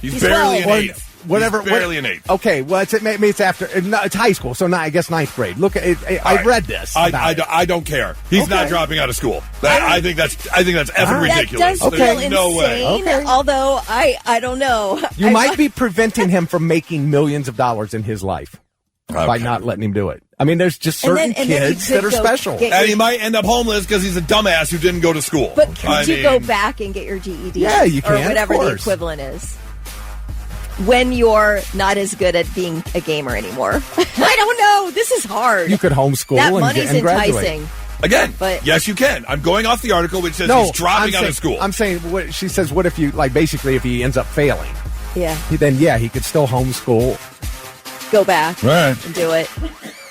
He's barely 12. an 8th. He's barely an 8th. Okay, well, maybe it's after. It's high school, so I guess 9th grade. Look, I read this. I don't care. He's not dropping out of school. I think that's effing ridiculous. That does feel insane. No way. Okay. Although I don't know. You might be preventing him from making millions of dollars in his life by not letting him do it. I mean, there's just certain kids that are special. And he might end up homeless because he's a dumbass who didn't go to school. But could you go back and get your GED? Yeah, you can. Or whatever the equivalent is. When you're not as good at being a gamer anymore. I don't know. This is hard. You could homeschool that and money's and graduate. enticing. Again, but yes, you can. I'm going off the article which says he's dropping out of school. I'm saying, she says, what if you, basically if he ends up failing? Yeah. Then, he could still homeschool. Go back and do it.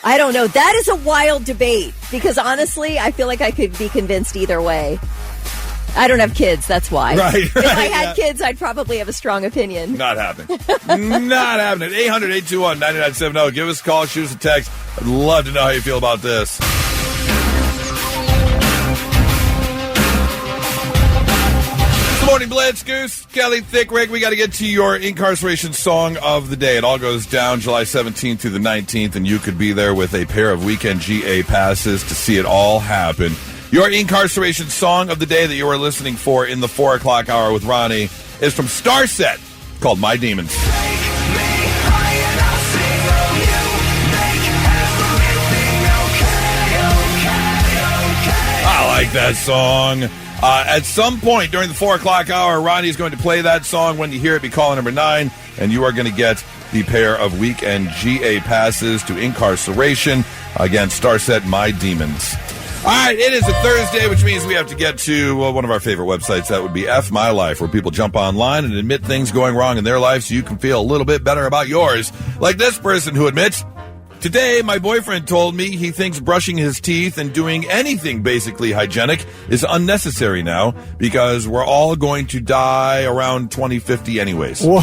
I don't know. That is a wild debate because honestly, I feel like I could be convinced either way. I don't have kids, that's why. Right. If I had kids, I'd probably have a strong opinion. Not happening. Not happening. 800-821-9970. Give us a call, shoot us a text. I'd love to know how you feel about this. Good morning, Blitz, Goose, Kelly, Thick, Rick. We got to get to your incarceration song of the day. It all goes down July 17th through the 19th, and you could be there with a pair of weekend GA passes to see it all happen. Your incarceration song of the day that you are listening for in the 4 o'clock hour with Ronnie is from Starset, called My Demons. I like that song. At some point during the 4 o'clock hour, Ronnie is going to play that song. When you hear it, be caller number 9, and you are going to get the pair of weekend GA passes to incarceration. Again, Starset, My Demons. All right, it is a Thursday, which means we have to get to one of our favorite websites. That would be F My Life, where people jump online and admit things going wrong in their life so you can feel a little bit better about yours. Like this person who admits, today my boyfriend told me he thinks brushing his teeth and doing anything basically hygienic is unnecessary now because we're all going to die around 2050 anyways. Oh.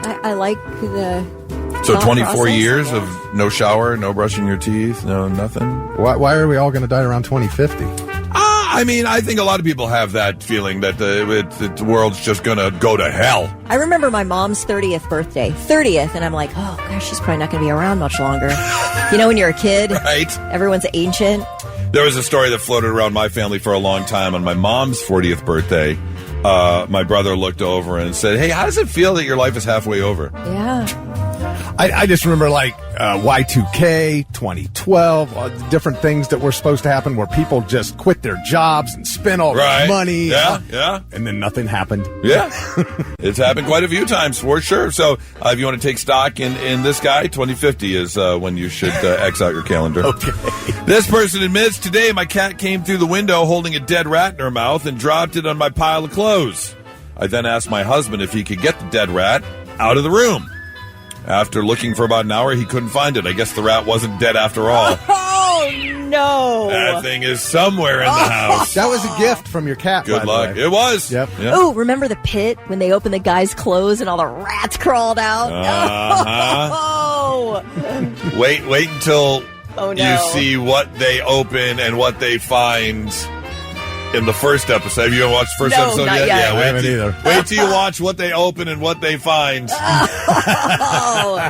I like the... So 24 years of no shower, no brushing your teeth, no nothing? Why are we all going to die around 2050? I mean, I think a lot of people have that feeling that the world's just going to go to hell. I remember my mom's 30th birthday. 30th, and I'm like, oh, gosh, she's probably not going to be around much longer. You know, when you're a kid, right? Everyone's ancient. There was a story that floated around my family for a long time. On my mom's 40th birthday, my brother looked over and said, "Hey, how does it feel that your life is halfway over?" Yeah. I just remember like Y2K, 2012, different things that were supposed to happen where people just quit their jobs and spent all their money. Yeah. And then nothing happened. Yeah. It's happened quite a few times for sure. So if you want to take stock in this guy, 2050 is when you should X out your calendar. Okay. This person admits, today my cat came through the window holding a dead rat in her mouth and dropped it on my pile of clothes. I then asked my husband if he could get the dead rat out of the room. After looking for about an hour, he couldn't find it. I guess the rat wasn't dead after all. Oh, no. That thing is somewhere in the house. That was a gift from your cat, Good by luck. the way. It was. Yep. Oh, remember the pit when they opened the guy's clothes and all the rats crawled out? Oh. Wait until no. you see what they open and what they find in the first episode. Have you watched the first episode not yet? yet. Yeah, I haven't either. Wait till you watch what they open and what they find.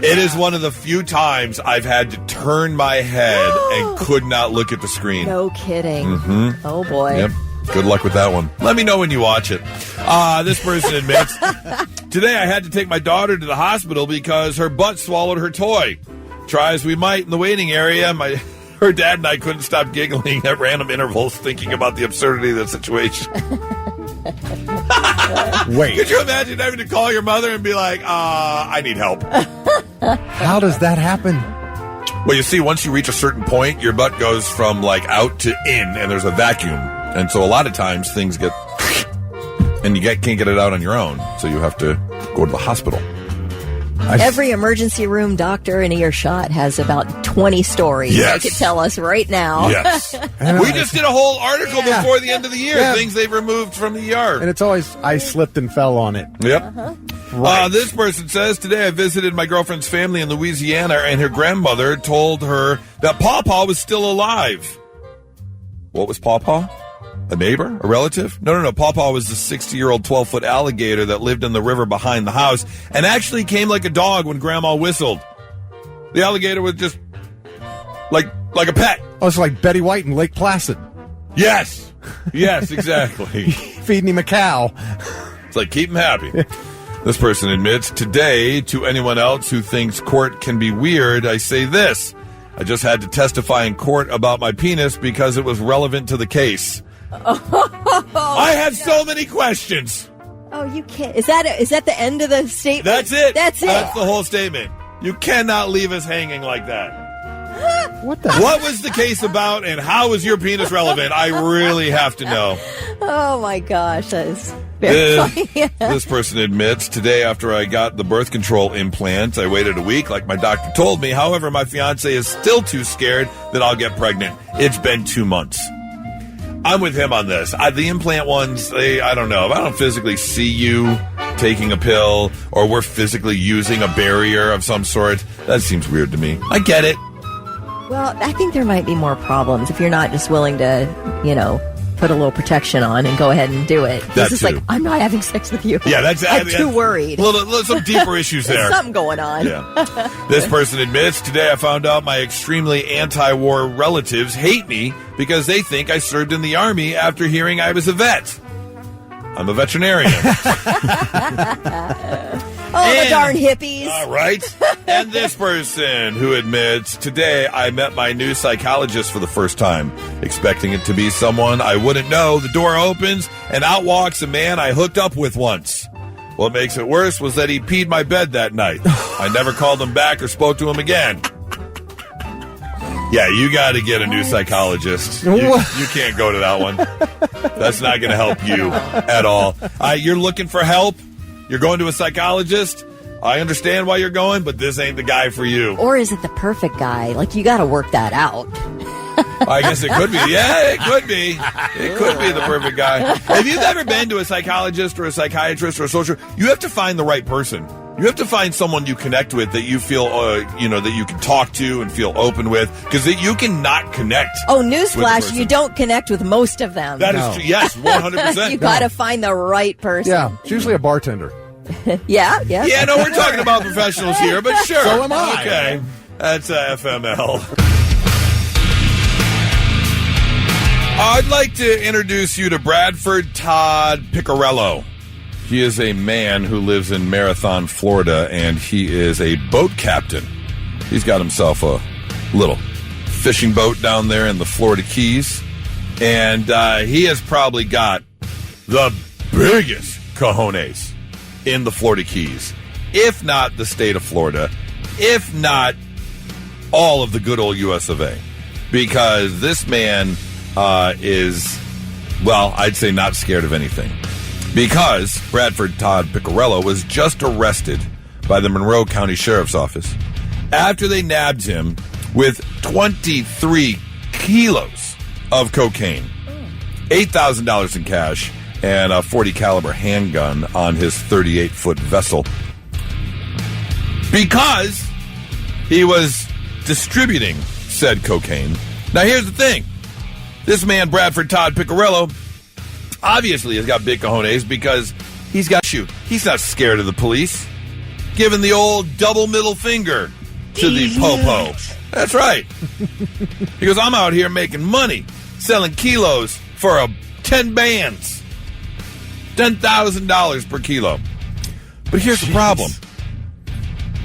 It is one of the few times I've had to turn my head and could not look at the screen. No kidding. Mm-hmm. Oh, boy. Yep. Good luck with that one. Let me know when you watch it. This person admits, today I had to take my daughter to the hospital because her butt swallowed her toy. Try as we might in the waiting area, her dad and I couldn't stop giggling at random intervals thinking about the absurdity of the situation. Wait. Could you imagine having to call your mother and be like, I need help? How does that happen? Well, you see, once you reach a certain point, your butt goes from like out to in, and there's a vacuum. And so a lot of times things get, and you can't get it out on your own. So you have to go to the hospital. Every emergency room doctor in earshot has about 20 stories they could tell us right now. Yes. We just did a whole article before the end of the year, things they've removed from the ER. And it's always, I slipped and fell on it. Yep. This person says, today I visited my girlfriend's family in Louisiana, and her grandmother told her that Pawpaw was still alive. What was Pawpaw? A neighbor? A relative? No. Pawpaw was the 60-year-old 12-foot alligator that lived in the river behind the house and actually came like a dog when Grandma whistled. The alligator was just like a pet. Oh, it's like Betty White in Lake Placid. Yes, exactly. Feeding him a cow. It's like, keep him happy. This person admits, today, to anyone else who thinks court can be weird, I say this. I just had to testify in court about my penis because it was relevant to the case. I have so many questions. Oh, you can't. Is that the end of the statement? That's it. That's the whole statement. You cannot leave us hanging like that. What was the case about, and how is your penis relevant? I really have to know. Oh, my gosh. That is very funny. This person admits, today after I got the birth control implant, I waited a week like my doctor told me. However, my fiance is still too scared that I'll get pregnant. It's been 2 months. I'm with him on this. The implant ones, I don't know. If I don't physically see you taking a pill or we're physically using a barrier of some sort, that seems weird to me. I get it. Well, I think there might be more problems if you're not just willing to, put a little protection on and go ahead and do it. That's just like, I'm not having sex with you. Yeah, I'm too worried. Some deeper issues there. There's something going on. Yeah. This person admits, today I found out my extremely anti-war relatives hate me because they think I served in the Army after hearing I was a vet. I'm a veterinarian. The darn hippies. All right. And this person who admits, today I met my new psychologist for the first time, expecting it to be someone I wouldn't know. The door opens and out walks a man I hooked up with once. What makes it worse was that he peed my bed that night. I never called him back or spoke to him again. Yeah, you got to get a new psychologist. You can't go to that one. That's not going to help you at all. You're looking for help? You're going to a psychologist? I understand why you're going, but this ain't the guy for you. Or is it the perfect guy? Like, you got to work that out. I guess it could be. Yeah, it could be. It could be the perfect guy. If you've ever been to a psychologist or a psychiatrist or a social, you have to find the right person. You have to find someone you connect with that you feel, that you can talk to and feel open with, because you cannot connect. Oh, newsflash, you don't connect with most of them. That is true. Yes, 100%. You got to find the right person. Yeah, it's usually a bartender. Yeah. Yeah, no, we're talking about professionals here, but sure. So am I. Okay. That's FML. I'd like to introduce you to Bradford Todd Piccarello. He is a man who lives in Marathon, Florida, and he is a boat captain. He's got himself a little fishing boat down there in the Florida Keys, and he has probably got the biggest cojones in the Florida Keys, if not the state of Florida, if not all of the good old US of A, because this man is, well, I'd say not scared of anything. Because Bradford Todd Piccarello was just arrested by the Monroe County Sheriff's Office after they nabbed him with 23 kilos of cocaine, $8,000 in cash, and a .40 caliber handgun on his 38-foot vessel. Because he was distributing said cocaine. Now, here's the thing. This man, Bradford Todd Piccarello, obviously has got big cojones because he's got you. He's not scared of the police. Giving the old double middle finger to the popo. That's right. He goes, I'm out here making money, selling kilos for 10 bands. $10,000 per kilo. But here's the problem.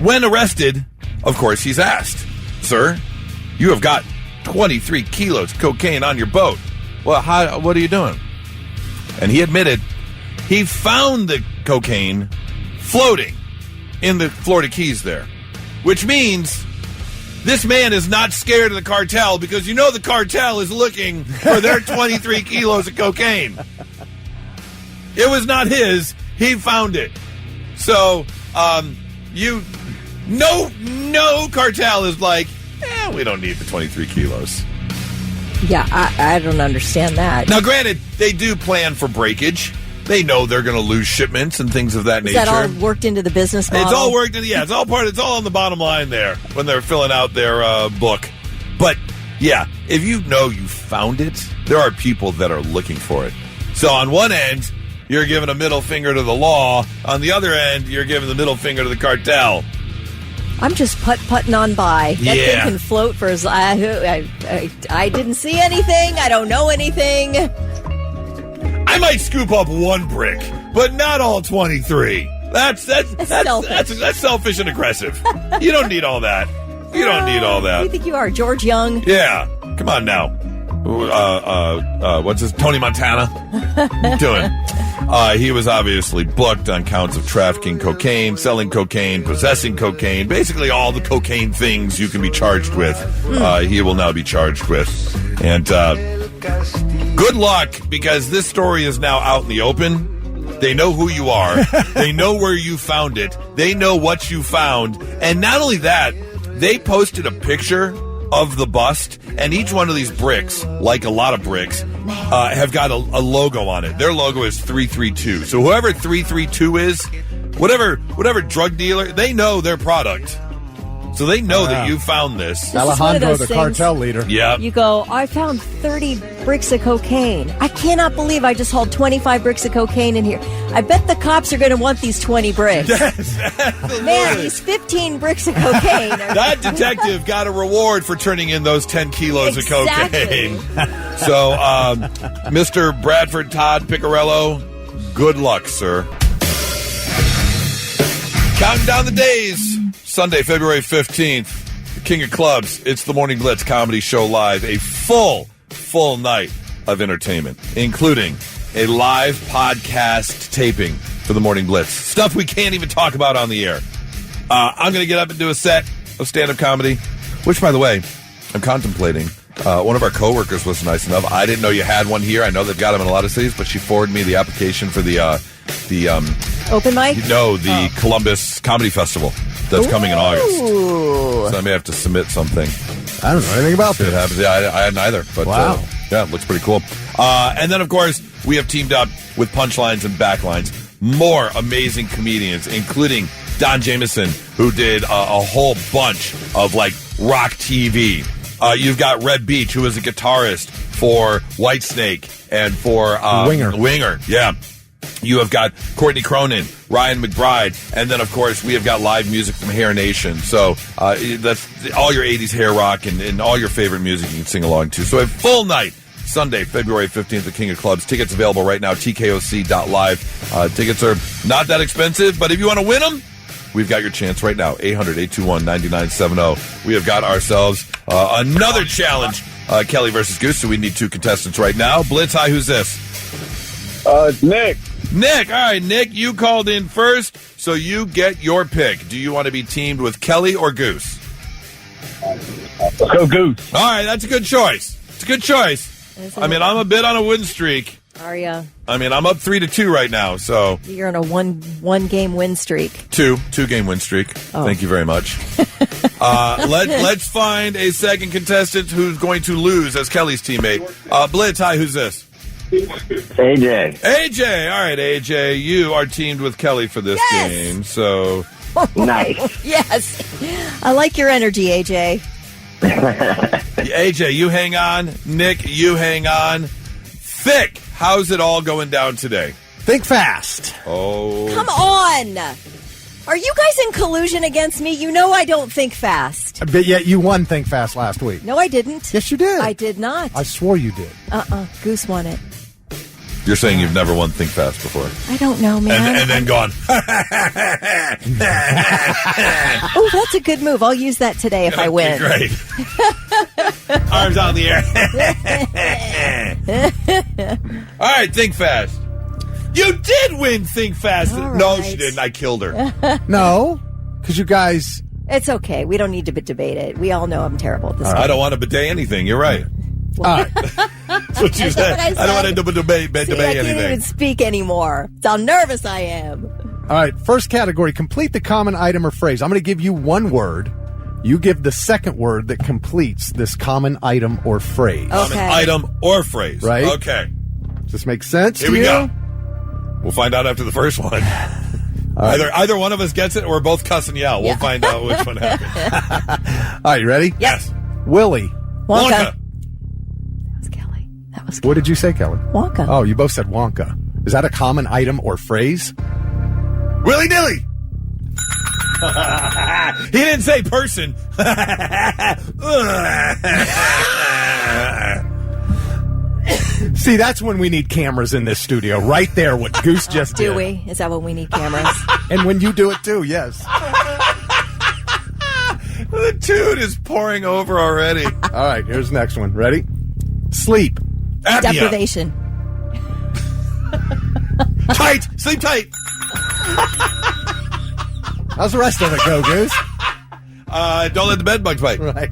When arrested, of course, he's asked, sir, you have got 23 kilos of cocaine on your boat. Well, what are you doing? And he admitted he found the cocaine floating in the Florida Keys there, which means this man is not scared of the cartel because you know the cartel is looking for their 23 kilos of cocaine. It was not his. He found it. So, no cartel is like, we don't need the 23 kilos. Yeah, I don't understand that. Now, granted, they do plan for breakage. They know they're going to lose shipments and things of that nature. Is that all worked into the business model? It's all worked into, it's all on the bottom line there when they're filling out their book. But, yeah, if you know you found it, there are people that are looking for it. So on one end, you're giving a middle finger to the law. On the other end, you're giving the middle finger to the cartel. I'm just putting on by. That thing can float for as I didn't see anything. I don't know anything. I might scoop up one brick, but not all 23. That's selfish and aggressive. You don't need all that. You don't need all that. Who do you think you are, George Young? Yeah. Come on now. What's his Tony Montana? What are you doing? He was obviously booked on counts of trafficking cocaine, selling cocaine, possessing cocaine, basically all the cocaine things you can be charged with. He will now be charged with. And good luck, because this story is now out in the open. They know who you are. They know where you found it. They know what you found. And not only that, they posted a picture of the bust, and each one of these bricks, like a lot of bricks, have got a logo on it. Their logo is 332. So whoever 332 is, whatever drug dealer, they know their product. So they know that you found this. Alejandro, the cartel leader. Yeah. You go, I found 30 bricks of cocaine. I cannot believe I just hauled 25 bricks of cocaine in here. I bet the cops are going to want these 20 bricks. Yes, absolutely. Man, these 15 bricks of cocaine. That detective got a reward for turning in those 10 kilos of cocaine. So, Mr. Bradford Todd Piccarello, good luck, sir. Counting down the days. Sunday, February 15th, the King of Clubs. It's the Morning Blitz Comedy Show Live. A full night of entertainment, including a live podcast taping for the Morning Blitz. Stuff we can't even talk about on the air. I'm going to get up and do a set of stand-up comedy, which, by the way, I'm contemplating. One of our coworkers was nice enough. I didn't know you had one here. I know they've got them in a lot of cities, but she forwarded me the application for the open mic? No, the Columbus Comedy Festival that's coming in August. So I may have to submit something. I don't know anything about this. It happens. Yeah, I hadn't either. But wow. Yeah, it looks pretty cool. And then, of course, we have teamed up with Punchlines and Backlines. More amazing comedians, including Don Jameson, who did a whole bunch of, rock TV. You've got Red Beach, who is a guitarist for Whitesnake and for Winger. Yeah. You have got Courtney Cronin, Ryan McBride, and then, of course, we have got live music from Hair Nation. So that's all your 80s hair rock and all your favorite music you can sing along to. So a full night, Sunday, February 15th at King of Clubs. Tickets available right now, tkOC.live. Tickets are not that expensive, but if you want to win them, we've got your chance right now, 800-821-9970. We have got ourselves another challenge, Kelly versus Goose, so we need 2 contestants right now. Blitz, hi, who's this? It's Nick. Nick, all right, Nick, you called in first, so you get your pick. Do you want to be teamed with Kelly or Goose? Let's go Goose. All right, that's a good choice. It's a good choice. I mean, I'm a bit on a win streak. Are you? I mean, I'm up 3-2 right now, so... You're on a one game win streak. Two-game win streak. Oh. Thank you very much. Let's find a second contestant who's going to lose as Kelly's teammate. Blitz, hi, who's this? AJ. AJ. All right, AJ, you are teamed with Kelly for this game, so... Nice. Yes. I like your energy, AJ. AJ, you hang on. Nick, you hang on. Thick, how's it all going down today? Think fast. Oh. Come on. Are you guys in collusion against me? You know I don't think fast. But yet you won Think Fast last week. No, I didn't. Yes, you did. I did not. I swore you did. Goose won it. You're saying you've never won Think Fast before. I don't know, man. And then gone. Oh, that's a good move. I'll use that today if I win. Great. Arms out in the air. All right, Think Fast. You did win Think Fast. All No, right. she didn't. I killed her. No, because you guys... It's okay. We don't need to debate it. We all know I'm terrible at this game. I don't want to bidet anything. You're right. All right. That's what you said. I don't want to debate I can't anything. even speak anymore. That's how nervous I am. All right, first category, complete the common item or phrase. I'm going to give you one word. You give the second word that completes this common item or phrase. Okay. Common item or phrase. Right. Okay. Does this make sense Here to we you? go. We'll find out after the first one. Either one of us gets it or we're both cussing you out. We'll find out which one happened. All right, you ready? Yes. Willie. Wonka. That was Kelly. What did you say, Kelly? Wonka. Oh, you both said Wonka. Is that a common item or phrase? Willy nilly. He didn't say person. See, that's when we need cameras in this studio. Right there, what Goose just did. Do we? Is that when we need cameras? And when you do it, too, yes. The dude is pouring over already. All right, here's the next one. Ready? Sleep. Apnea. Deprivation. Tight. Sleep tight. How's the rest of it go, Goose? Don't let the bed bugs bite. Right.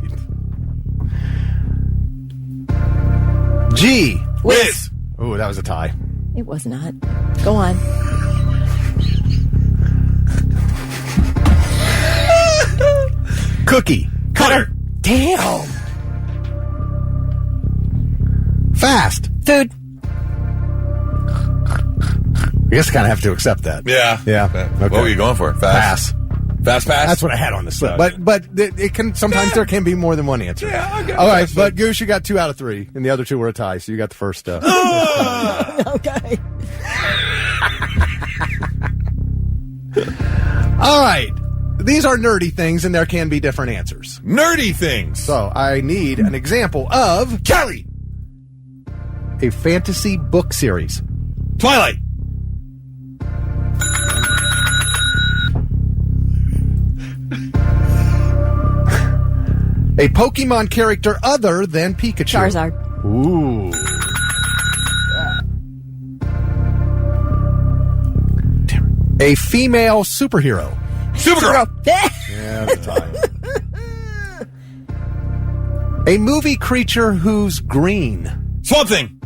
G. Whiz. Ooh, that was a tie. It was not. Go on. Cookie. Cutter. Damn. Fast. Food. I guess I kind of have to accept that. Yeah. Yeah. Okay. Okay. What were you going for? Pass. Fast pass? That's what I had on the slip. Okay. But it can sometimes there can be more than one answer. Yeah, okay. All right, but Goose, you got 2 out of 3, and the other 2 were a tie, so you got the first. Okay. All right. These are nerdy things, and there can be different answers. Nerdy things. So I need an example of Kelly. a fantasy book series. Twilight. A Pokemon character other than Pikachu. Charizard. Ooh. A female superhero. Supergirl. Yeah, that's a tie. A movie creature who's green. Swamp Thing.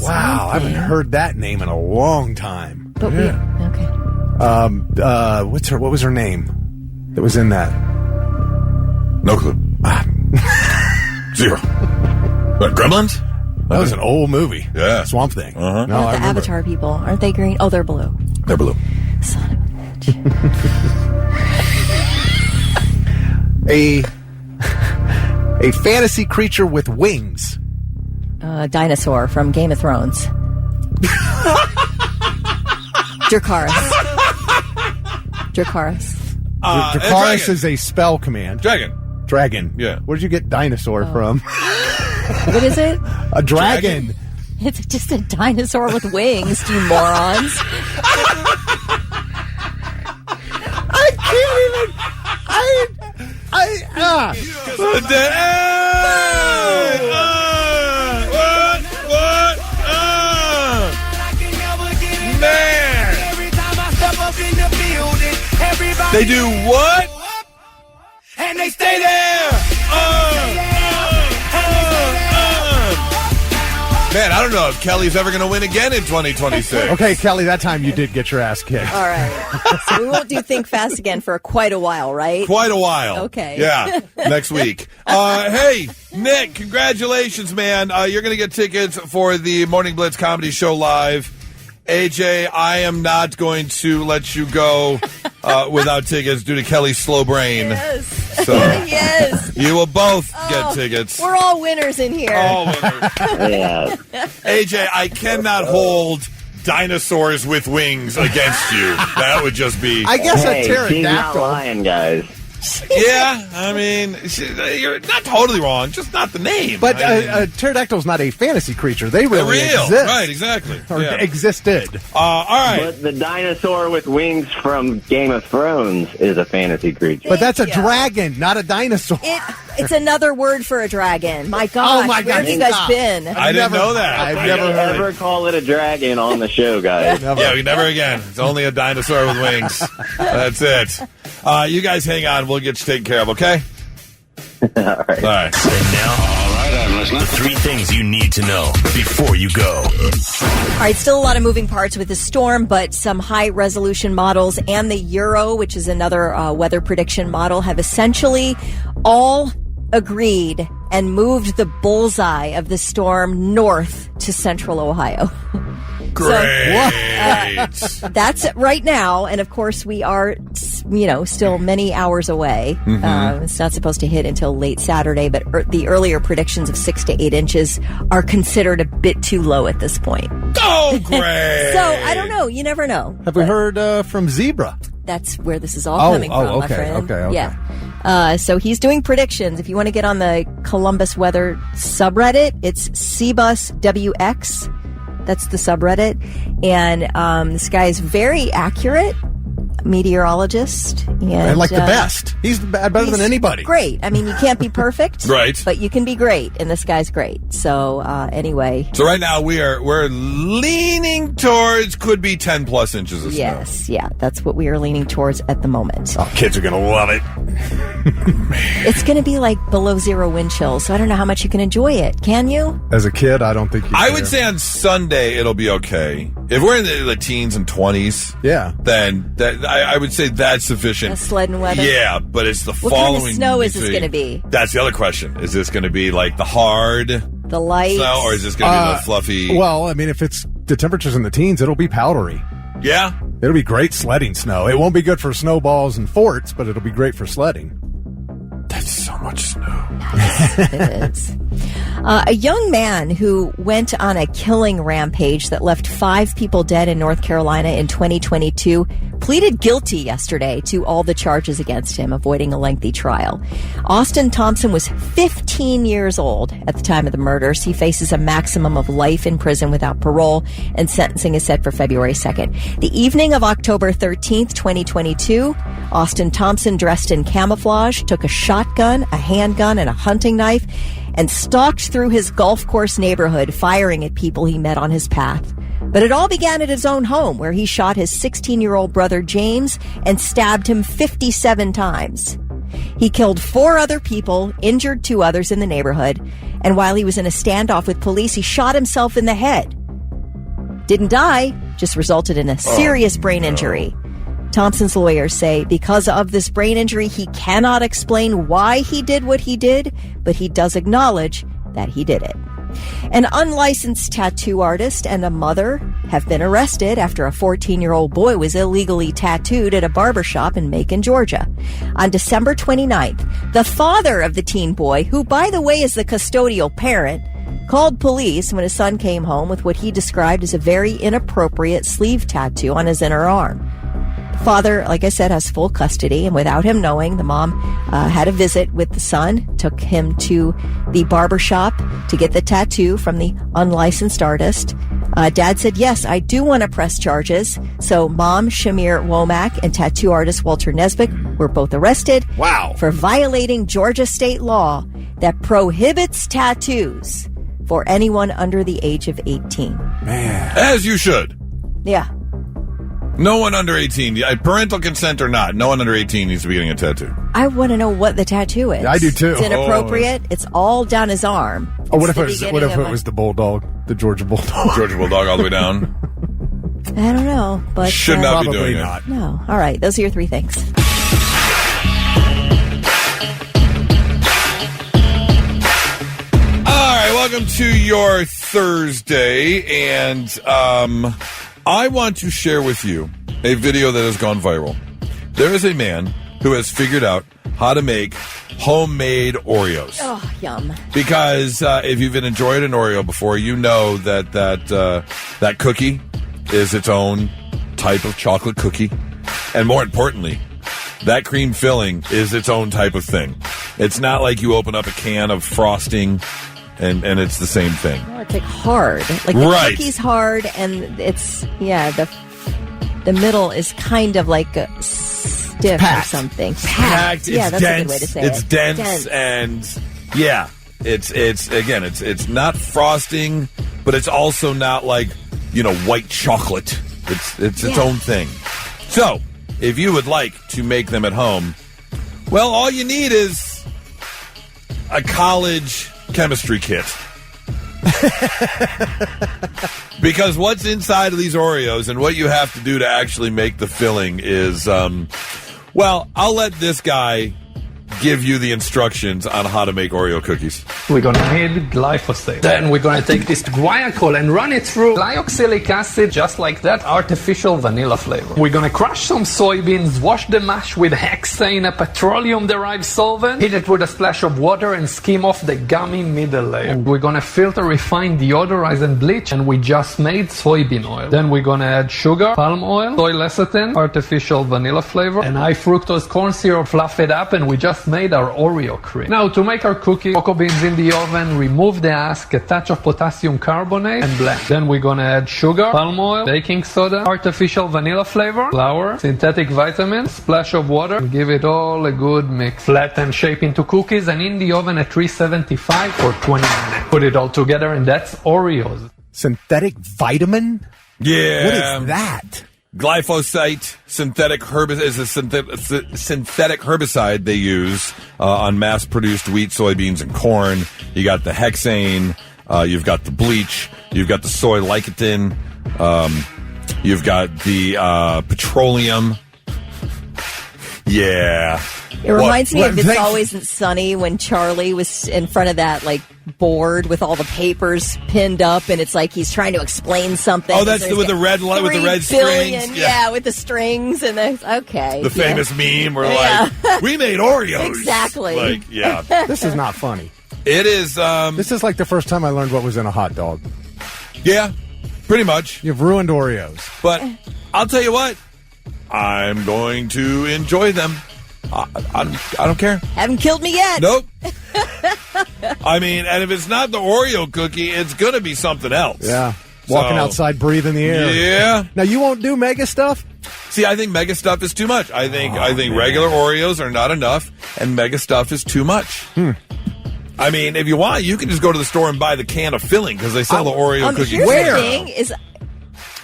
Wow, I haven't heard that name in a long time. But okay. What was her name that was in that? No clue. Zero. What, Gremlins? That was an old movie. Yeah. Swamp Thing. Uh-huh. No, I the remember. Avatar people. Aren't they green? Oh, they're blue. They're blue. Son of a A fantasy creature with wings. dinosaur from Game of Thrones. Dracarys. Dracarys is a spell command. Dragon. Dragon. Yeah. Where did you get dinosaur from? What is it? A dragon. It's just a dinosaur with wings, you morons. I can't even. Man. They do what? And they stay there. Man, I don't know if Kelly's ever going to win again in 2026. Okay, Kelly, that time you did get your ass kicked. All right. So we won't do Think Fast again for quite a while, right? Quite a while. Okay. Yeah, next week. Hey, Nick, congratulations, man. You're going to get tickets for the Morning Blitz Comedy Show live. AJ, I am not going to let you go without tickets due to Kelly's slow brain. Yes. So Yes. You will both get tickets. We're all winners in here. All winners. Yeah. AJ, I cannot hold dinosaurs with wings against you. That would just be... I guess a She's pterodactyl. not lying, guys. Yeah, I mean, you're not totally wrong, just not the name. But a pterodactyl's not a fantasy creature. They really real. exist. Right, exactly. Or Yeah. existed. All right. But the dinosaur with wings from Game of Thrones is a fantasy creature. But that's a Thank you. dragon, not a dinosaur. It's another word for a dragon. My gosh, Oh, my where have God, you guys stop. been? I didn't know that. I've Don't never heard ever it. call it a dragon on the show, guys. Yeah, never again. It's only a dinosaur with wings. That's it. You guys hang on. We'll get you taken care of, okay? All right. All right. And now, all right, I'm listening. The 3 things you need to know before you go. All right, still a lot of moving parts with the storm, but some high-resolution models and the Euro, which is another weather prediction model, have essentially all agreed and moved the bullseye of the storm north to central Ohio. Great. That's it right now, and of course we are, still many hours away. It's not supposed to hit until late Saturday, but the earlier predictions of 6 to 8 inches are considered a bit too low at this point. Oh, great. So I don't know. You never know. Have we heard from Zebra? That's where this is all coming from, my friend. Okay. Yeah. So he's doing predictions. If you want to get on the Columbus Weather subreddit, it's CBusWX. That's the subreddit. And this guy is very accurate, meteorologist. And like the best. He's better than anybody. Great. I mean, you can't be perfect. Right. But you can be great, and this guy's great. So anyway. So right now we're leaning towards could be 10 plus inches of snow. Yes, yeah, that's what we are leaning towards at the moment. Oh, kids are going to love it. It's going to be like below zero wind chill, so I don't know how much you can enjoy it. Can you? As a kid, I don't think you I can. would say on Sunday it'll be okay. If we're in the teens and 20s, yeah, then I would say that's sufficient. That's sledding weather? Yeah, but it's the What following. kind of snow is this going to be? That's the other question. Is this going to be like the hard the light snow, or is this going to be the fluffy? Well, I mean, if it's the temperatures in the teens, it'll be powdery. Yeah, it'll be great sledding snow. It won't be good for snowballs and forts, but it'll be great for sledding. That's so much snow. It is. A young man who went on a killing rampage that left 5 people dead in North Carolina in 2022 pleaded guilty yesterday to all the charges against him, avoiding a lengthy trial. Austin Thompson was 15 years old at the time of the murders. He faces a maximum of life in prison without parole, and sentencing is set for February 2nd. The evening of October 13th, 2022, Austin Thompson, dressed in camouflage, took a shotgun, a handgun, and a hunting knife and stalked through his golf course neighborhood, firing at people he met on his path. But it all began at his own home, where he shot his 16-year-old brother James and stabbed him 57 times. He killed 4 other people, injured 2 others in the neighborhood, and while he was in a standoff with police, he shot himself in the head. Didn't die, just resulted in a serious brain injury. Thompson's lawyers say because of this brain injury, he cannot explain why he did what he did, but he does acknowledge that he did it. An unlicensed tattoo artist and a mother have been arrested after a 14-year-old boy was illegally tattooed at a barbershop in Macon, Georgia. On December 29th, the father of the teen boy, who, by the way, is the custodial parent, called police when his son came home with what he described as a very inappropriate sleeve tattoo on his inner arm. Father, like I said, has full custody, and without him knowing, the mom had a visit with the son, took him to the barber shop to get the tattoo from the unlicensed artist. Dad said, yes, I do want to press charges. So Mom, Shamir Womack, and tattoo artist Walter Nesbitt were both arrested for violating Georgia state law that prohibits tattoos for anyone under the age of 18. Man. As you should. Yeah. No one under 18, parental consent or not, no one under 18 needs to be getting a tattoo. I want to know what the tattoo is. I do too. It's inappropriate. It's all down his arm. Oh, what if it was the bulldog, the Georgia bulldog? Georgia bulldog all the way down. I don't know, but should not be doing not. it. No. All right, those are your 3 things. All right, welcome to your Thursday, and I want to share with you a video that has gone viral. There is a man who has figured out how to make homemade Oreos. Oh, yum. Because if you've enjoyed an Oreo before, you know that cookie is its own type of chocolate cookie. And more importantly, that cream filling is its own type of thing. It's not like you open up a can of frosting and it's the same thing. No, it's like hard. Like the cookie's hard, and it's, the middle is kind of like a stiff or something. Packed. Yeah, it's that's dense. a good way to say it's it. dense, and it's not frosting, but it's also not like, white chocolate. It's its own thing. So, if you would like to make them at home, well, all you need is a college chemistry kit. Because what's inside of these Oreos and what you have to do to actually make the filling is, I'll let this guy give you the instructions on how to make Oreo cookies. We're going to need glyphosate. Then we're going to take this guaiacol and run it through glyoxylic acid, just like that, artificial vanilla flavor. We're going to crush some soybeans, wash the mash with hexane, a petroleum-derived solvent, heat it with a splash of water, and skim off the gummy middle layer. And we're going to filter, refine, deodorize, and bleach, and we just made soybean oil. Then we're going to add sugar, palm oil, soy lecithin, artificial vanilla flavor, and high fructose corn syrup, fluff it up, and we just made our Oreo cream. Now, to make our cookie, cocoa beans in the oven, remove the husk, a touch of potassium carbonate, and blend. Then we're gonna add sugar, palm oil, baking soda, artificial vanilla flavor, flour, synthetic vitamins, splash of water, and give it all a good mix. Flatten shape into cookies and in the oven at 375 for 20 minutes. Put it all together, and that's Oreos. Synthetic vitamin? Yeah. What is that? Glyphosate, synthetic herbicide they use on mass-produced wheat, soybeans, and corn. You got the hexane, you've got the bleach, you've got the soy lecithin, you've got the petroleum. Yeah. It reminds me of It's Always Sunny when Charlie was in front of that, board with all the papers pinned up, and it's like he's trying to explain something. Oh, that's with the red light, with the red strings. Yeah, with the strings, and okay. The famous meme where, we made Oreos. Exactly. This is not funny. It is, This is like the first time I learned what was in a hot dog. Yeah, pretty much. You've ruined Oreos. But I'll tell you what, I'm going to enjoy them. I don't care. Haven't killed me yet. Nope. I mean, and if it's not the Oreo cookie, it's going to be something else. Yeah. Walking outside, breathing the air. Yeah. Now, you won't do mega stuff? See, I think mega stuff is too much. I think regular Oreos are not enough, and mega stuff is too much. I mean, if you want, you can just go to the store and buy the can of filling, because they sell the Oreo cookies. Here's the thing is,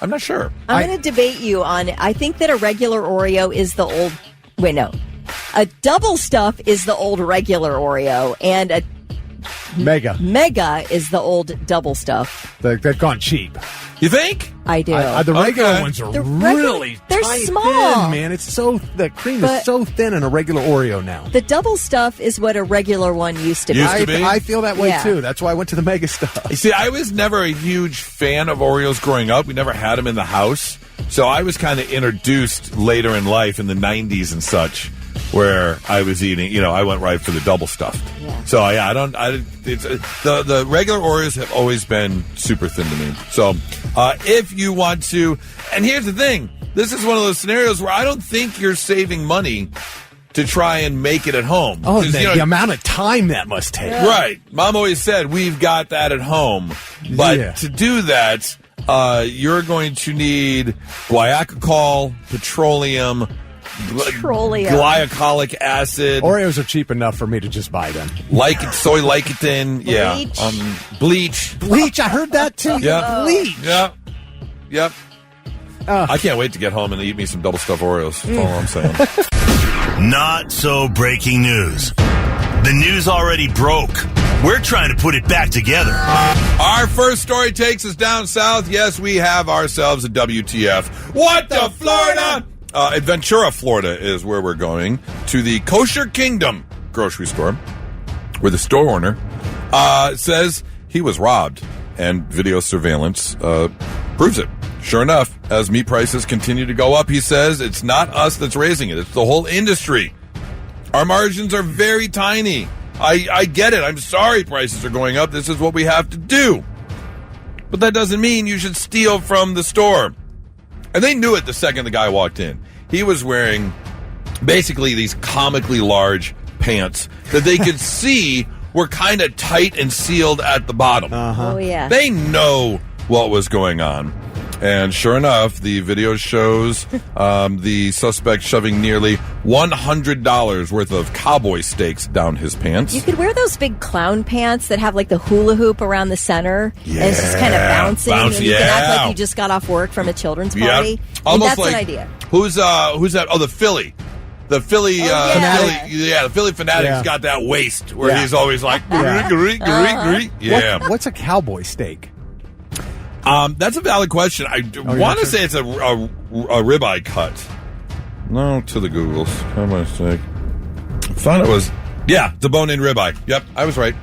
I'm not sure. I'm going to debate you on, I think that a regular Oreo is the old, a double stuff is the old regular Oreo, and a Mega is the old double stuff. They've gone cheap. You think? I do. The regular ones are really they're tight, small, thin, man. The cream is so thin in a regular Oreo now. The double stuff is what a regular one used to be. I feel that way too. That's why I went to the mega stuff. You see, I was never a huge fan of Oreos growing up. We never had them in the house, so I was kind of introduced later in life in the 90s and such, where I was eating, I went right for the double stuffed. Yeah. So the regular Oreos have always been super thin to me. So if you want to, and here's the thing, this is one of those scenarios where I don't think you're saving money to try and make it at home. Oh, the amount of time that must take. Right. Mom always said, we've got that at home. But to do that, you're going to need guaiacol, petroleum, glycolic acid. Oreos are cheap enough for me to just buy them. Soy lecithin. Bleach. Bleach, I heard that too. Yeah. Bleach. Yep. I can't wait to get home and eat me some double stuffed Oreos. That's all I'm saying. Not so breaking news. The news already broke. We're trying to put it back together. Our first story takes us down south. Yes, we have ourselves a WTF. What the Florida? In Ventura, Florida is where we're going, to the Kosher Kingdom grocery store, where the store owner says he was robbed, and video surveillance proves it. Sure enough, as meat prices continue to go up, he says it's not us that's raising it. It's the whole industry. Our margins are very tiny. I get it. I'm sorry prices are going up. This is what we have to do. But that doesn't mean you should steal from the store. And they knew it the second the guy walked in. He was wearing basically these comically large pants that they could see were kind of tight and sealed at the bottom. Oh, yeah. They know what was going on. And sure enough, the video shows the suspect shoving nearly $100 worth of cowboy steaks down his pants. You could wear those big clown pants that have like the hula hoop around the center. Yeah. And it's just kind of bouncing. And you can act like you just got off work from a children's party. Yep. Almost that's like, an idea. Who's that? Oh, the Philly. The Philly, the Philly fanatic's got that waist where he's always like, What's a cowboy steak? That's a valid question. I want to say it's a ribeye cut. No, to the Googles. Cowboy steak. I thought it was, it's a bone-in ribeye. Yep, I was right.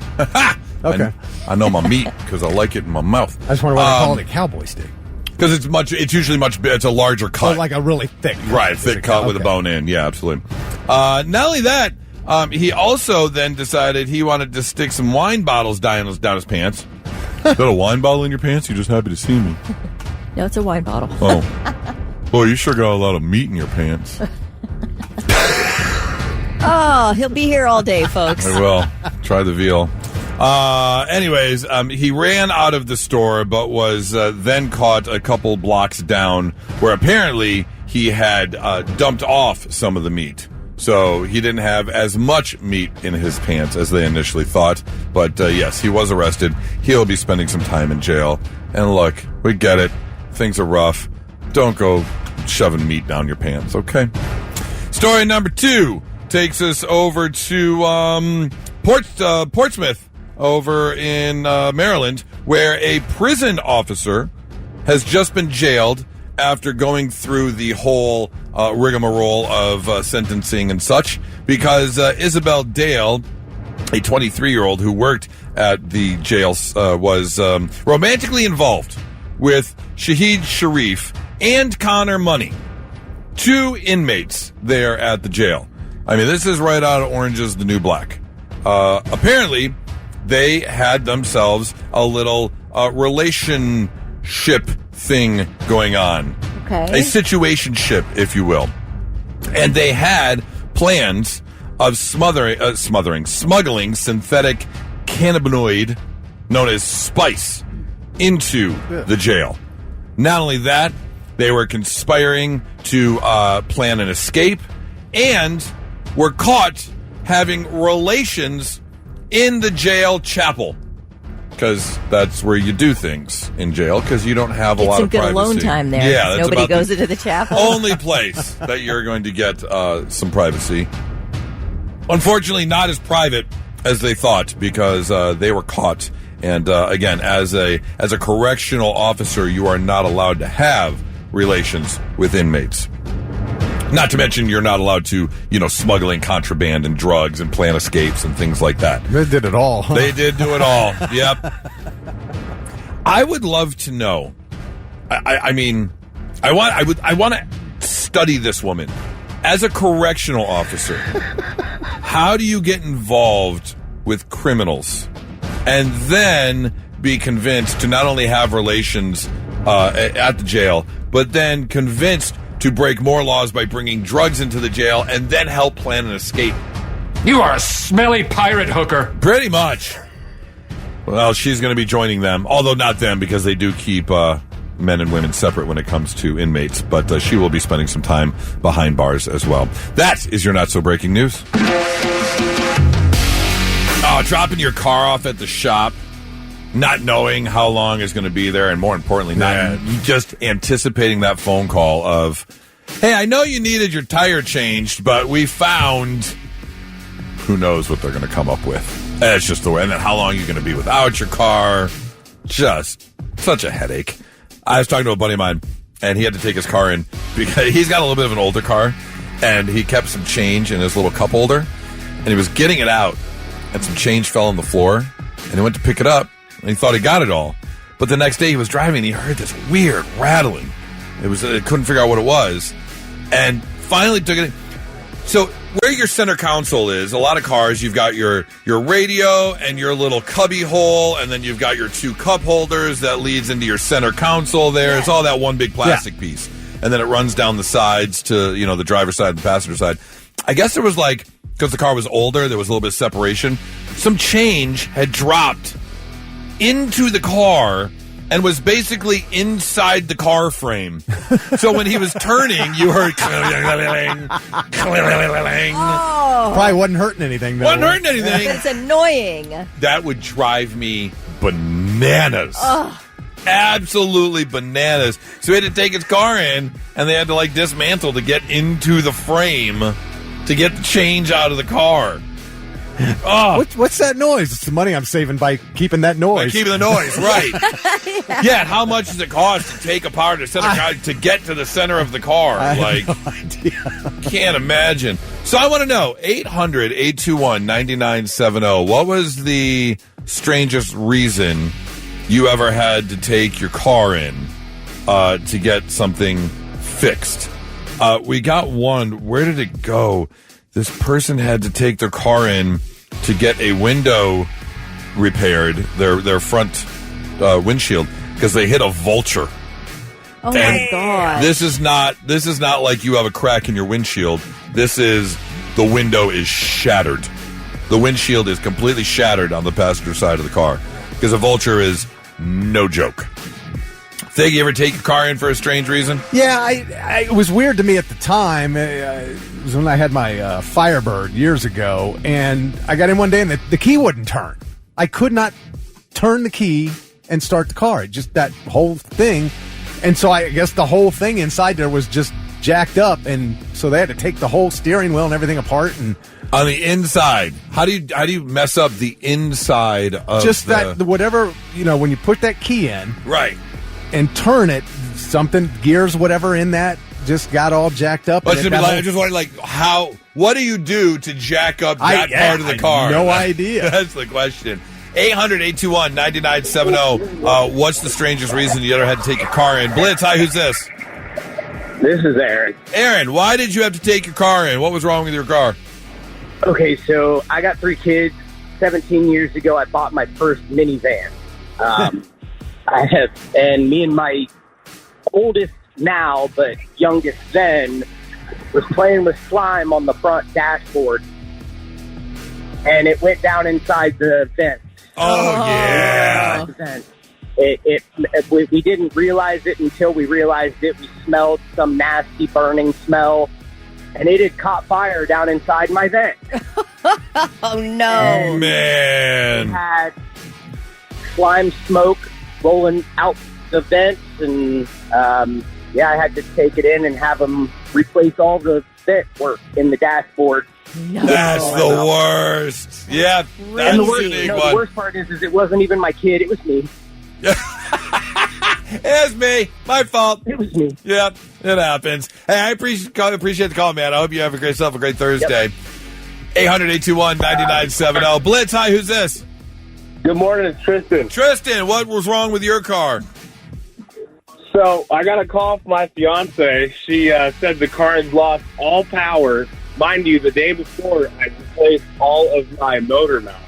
Okay. I know my meat because I like it in my mouth. I just wonder why they call it a cowboy steak. Because it's usually it's a larger cut. Oh, like a really thick cut. Right, thick cut with a bone in. Yeah, absolutely. Not only that, he also then decided he wanted to stick some wine bottles down his pants. Is that a wine bottle in your pants? You're just happy to see me. No, it's a wine bottle. Oh. Boy, you sure got a lot of meat in your pants. Oh, he'll be here all day, folks. I will. Try the veal. Anyways, he ran out of the store, but was then caught a couple blocks down where apparently he had dumped off some of the meat. So he didn't have as much meat in his pants as they initially thought. But yes, he was arrested. He'll be spending some time in jail. And look, we get it. Things are rough. Don't go shoving meat down your pants, okay? Story number 2 takes us over to Portsmouth over in Maryland, where a prison officer has just been jailed after going through the whole rigmarole of sentencing and such, because Isabel Dale, a 23-year-old who worked at the jail, was romantically involved with Shahid Sharif and Connor Money, 2 inmates there at the jail. I mean, this is right out of Orange is the New Black. Apparently, they had themselves a little relationship thing going on. Okay. A situationship, if you will. And they had plans of smuggling synthetic cannabinoid known as spice into the jail. Not only that, they were conspiring to plan an escape and were caught having relations in the jail chapel. Because that's where you do things in jail, because you don't have a lot of privacy. Get some good alone time there. Yeah, that's nobody goes into the chapel. Only place that you're going to get some privacy. Unfortunately, not as private as they thought, because they were caught. And again, as a correctional officer, you are not allowed to have relations with inmates. Not to mention, you're not allowed to, smuggling contraband and drugs and plan escapes and things like that. They did it all. Huh? They did do it all. Yep. I would love to know. I want to study this woman as a correctional officer. How do you get involved with criminals and then be convinced to not only have relations at the jail, but then convinced to break more laws by bringing drugs into the jail and then help plan an escape. You are a smelly pirate hooker. Pretty much. Well, she's going to be joining them, although not them because they do keep men and women separate when it comes to inmates. But she will be spending some time behind bars as well. That is your not-so-breaking news. Dropping your car off at the shop, not knowing how long is going to be there, and more importantly, not just anticipating that phone call of, hey, I know you needed your tire changed, but we found... Who knows what they're going to come up with. That's just the way. And then how long are you going to be without your car? Just such a headache. I was talking to a buddy of mine, and he had to take his car in because he's got a little bit of an older car, and he kept some change in his little cup holder, and he was getting it out, and some change fell on the floor, and he went to pick it up, and he thought he got it all. But the next day he was driving, and he heard this weird rattling. It couldn't figure out what it was, and finally took it in. So where your center console is, a lot of cars, you've got your radio and your little cubby hole, and then you've got your two cup holders that leads into your center console there. Yeah. It's all that one big plastic piece. And then it runs down the sides to, the driver's side and the passenger side. I guess there was because the car was older, there was a little bit of separation. Some change had dropped into the car and was basically inside the car frame. So when he was turning, you heard... Probably wasn't hurting anything, though. Wasn't hurting anything. It's annoying. That would drive me bananas. Absolutely bananas. So he had to take his car in, and they had to, dismantle to get into the frame to get the change out of the car. What's that noise? It's the money I'm saving by keeping that noise. By keeping the noise, right. Yeah, how much does it cost to take apart a center car to get to the center of the car? I have no idea. Can't imagine. So I want to know, 800-821-9970, what was the strangest reason you ever had to take your car in to get something fixed? We got one. Where did it go? This person had to take their car in to get a window repaired, their front windshield, because they hit a vulture. Oh my God! This is not like you have a crack in your windshield. This is the window is shattered. The windshield is completely shattered on the passenger side of the car because a vulture is no joke. Think you ever take your car in for a strange reason? Yeah, it was weird to me at the time. It was when I had my Firebird years ago, and I got in one day and the key wouldn't turn. I could not turn the key and start the car. Just that whole thing. And so I guess the whole thing inside there was just jacked up, and so they had to take the whole steering wheel and everything apart. And on the inside, how do you mess up the inside of just that whatever, when you put that key in, right, and turn it, something, gears, whatever in that, just got all jacked up. I just wondering, what do you do to jack up that part of the car? No idea. That's the question. 800-821-9970. What's the strangest reason you ever had to take your car in? Blitz, hi, who's this? This is Aaron. Aaron, why did you have to take your car in? What was wrong with your car? Okay, so I got 3 kids. 17 years ago, I bought my first minivan. And me and my oldest now, but youngest then, was playing with slime on the front dashboard, and it went down inside the vent. Oh, yeah. We didn't realize it until we realized it. We smelled some nasty burning smell, and it had caught fire down inside my vent. Oh, no. And man. It had slime smoke rolling out the vents, and I had to take it in and have them replace all the vent work in the dashboard. No. That's the worst. Yeah, that's and the worst part is it wasn't even my kid; it was me. It's me. My fault. It was me. Yep, it happens. Hey, I appreciate the call, man. I hope you have a great Thursday. Yep. 800-821-9970. Blitz, hi, who's this? Good morning, it's Tristan. Tristan, what was wrong with your car? So I got a call from my fiance. She said the car has lost all power. Mind you, the day before, I replaced all of my motor mounts.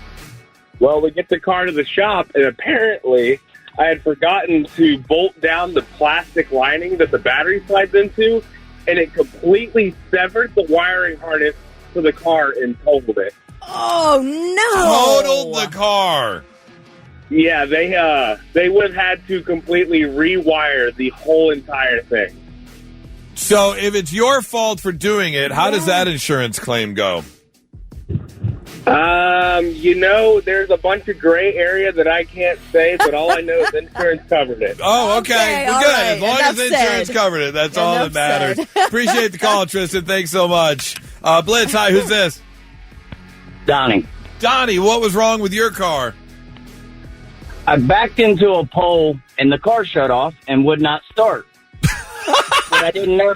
Well, we get the car to the shop, and apparently I had forgotten to bolt down the plastic lining that the battery slides into, and it completely severed the wiring harness for the car and totaled it. Oh, no. Totaled the car. Yeah, they would have had to completely rewire the whole entire thing. So if it's your fault for doing it, how does that insurance claim go? There's a bunch of gray area that I can't say, but all I know is insurance covered it. Oh, okay. Well, good. Right. As long Enough as insurance said. covered it, that's all that Enough matters. said. Appreciate the call, Tristan. Thanks so much. Blitz, hi, who's this? Donnie. Donnie, what was wrong with your car? I backed into a pole and the car shut off and would not start. But I didn't know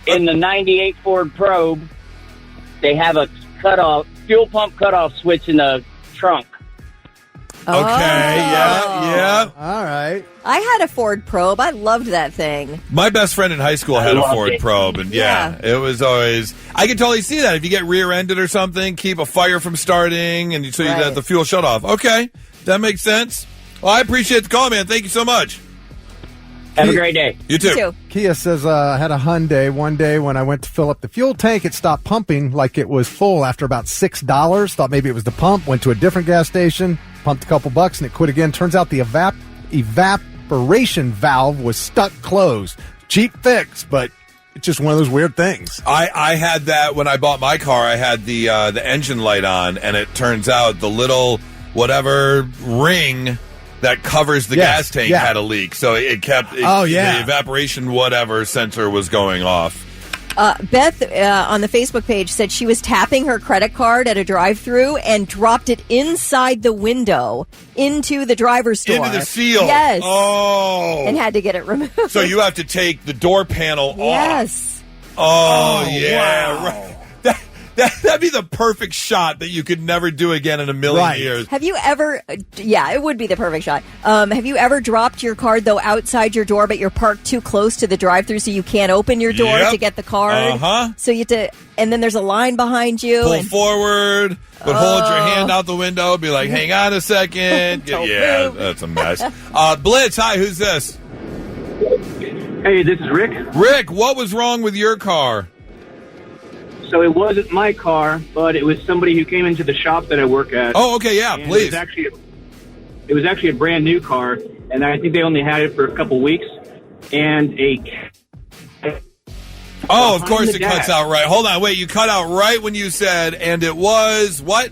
in the 98 Ford Probe, they have a fuel pump cutoff switch in the trunk. Okay, yeah. All right. I had a Ford Probe. I loved that thing. My best friend in high school had a loved Ford it. Probe, and it was always... I can totally see that. If you get rear-ended or something, keep a fire from starting, and so you let the fuel shut off. Okay, that makes sense. Well, I appreciate the call, man. Thank you so much. Have a great day. You too. Kia says, I had a Hyundai one day when I went to fill up the fuel tank. It stopped pumping like it was full after about $6. Thought maybe it was the pump. Went to a different gas station, pumped a couple bucks, and it quit again. Turns out the evaporation valve was stuck closed. Cheap fix, but it's just one of those weird things. I had that when I bought my car. I had the engine light on, and it turns out the little whatever ring that covers the gas tank had a leak, so it kept the evaporation whatever sensor was going off. Beth on the Facebook page said she was tapping her credit card at a drive-thru and dropped it inside the window into the driver's door. Into the seal. Yes. Oh. And had to get it removed. So you have to take the door panel off. Yes. Oh yeah. Wow. Right. That'd be the perfect shot that you could never do again in a million years. Have you ever, it would be the perfect shot. Have you ever dropped your card, though, outside your door, but you're parked too close to the drive-thru so you can't open your door to get the card? Uh-huh. So you have to, and then there's a line behind you. Pull forward, but hold your hand out the window, be like, hang on a second. Yeah, that's a mess. Blitz, hi, who's this? Hey, this is Rick. Rick, what was wrong with your car? So it wasn't my car, but it was somebody who came into the shop that I work at. Oh, okay, yeah, and please. It was actually a brand new car, and I think they only had it for a couple weeks. And Oh, of course it cuts out right. Hold on, wait, you cut out right when you said, and it was what?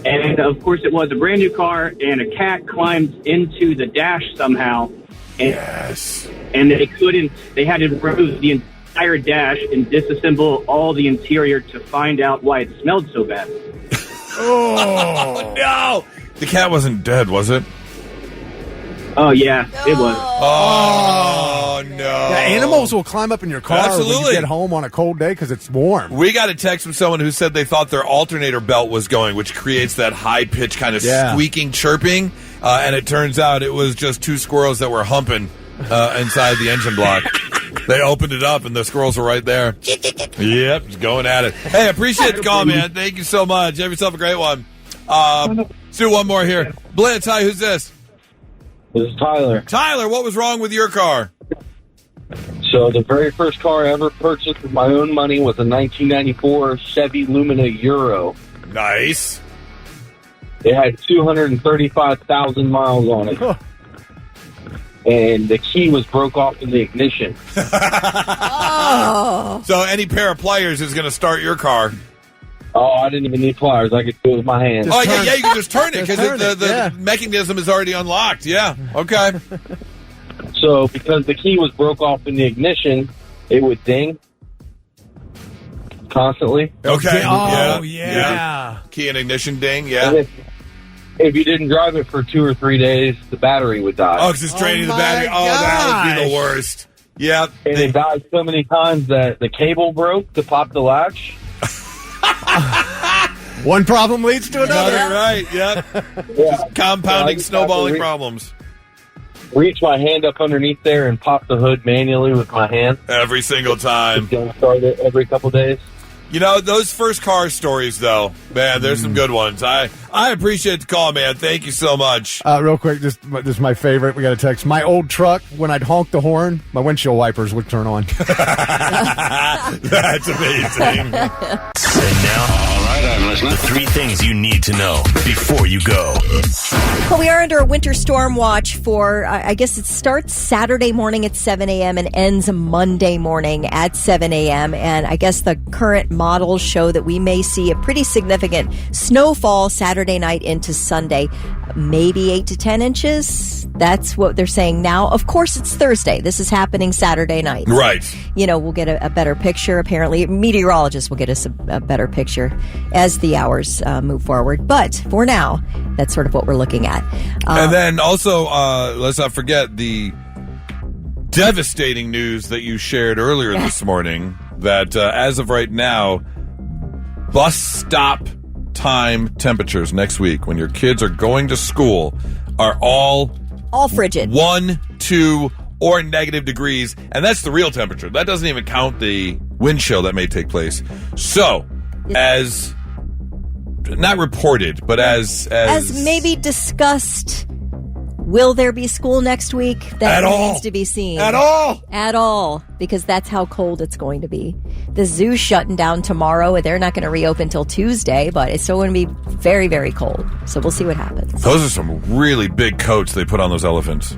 And of course it was a brand new car, and a cat climbed into the dash somehow. And, yes. And they had to remove the entire dash and disassemble all the interior to find out why it smelled so bad. Oh, no! The cat wasn't dead, was it? Oh, yeah, it was. Oh, no. Yeah, animals will climb up in your car when you get home on a cold day because it's warm. We got a text from someone who said they thought their alternator belt was going, which creates that high-pitched kind of squeaking chirping, and it turns out it was just two squirrels that were humping inside the engine block. They opened it up, and the squirrels were right there. Yep, just going at it. Hey, I appreciate the call, man. Thank you so much. Have yourself a great one. Let's do one more here. Blitz, hi, who's this? This is Tyler. Tyler, what was wrong with your car? So the very first car I ever purchased with my own money was a 1994 Chevy Lumina Euro. Nice. It had 235,000 miles on it. And the key was broke off in the ignition. Oh. So any pair of pliers is going to start your car. Oh, I didn't even need pliers. I could do it with my hands. You can just turn it because the mechanism is already unlocked. Yeah, okay. So because the key was broke off in the ignition, it would ding constantly. Okay. Oh, yeah. Key and ignition ding, yeah. If you didn't drive it for 2 or 3 days, the battery would die. Oh, because it's draining the battery. Oh, that would be the worst. Yeah. And it died so many times that the cable broke to pop the latch. One problem leads to another. Right, yep. Just compounding, snowballing problems. Reach my hand up underneath there and pop the hood manually with my hand. Every single time. Start it every couple days. You know, those first car stories, though, man, there's some good ones. I I appreciate the call, man. Thank you so much. Real quick, this is my favorite. We got a text. My old truck, when I'd honk the horn, my windshield wipers would turn on. That's amazing. And now, all right, I'm listening. The 3 things you need to know before you go. Well, we are under a winter storm watch for, I guess it starts Saturday morning at 7 a.m. and ends Monday morning at 7 a.m. And I guess the current models show that we may see a pretty significant snowfall Saturday night into Sunday, maybe 8 to 10 inches. That's what they're saying now. Of course, it's Thursday. This is happening Saturday night. Right. We'll get a better picture. Apparently, meteorologists will get us a better picture as the hours move forward. But for now, that's sort of what we're looking at. And then also, let's not forget the devastating news that you shared earlier this morning that as of right now, bus stop time temperatures next week when your kids are going to school are all frigid. 1, 2, or negative degrees, and that's the real temperature. That doesn't even count the wind chill that may take place. So, as not reported, but as maybe discussed, will there be school next week? That remains to be seen. At all, because that's how cold it's going to be. The zoo's shutting down tomorrow. They're not going to reopen until Tuesday, but it's still going to be very, very cold. So we'll see what happens. Those are some really big coats they put on those elephants.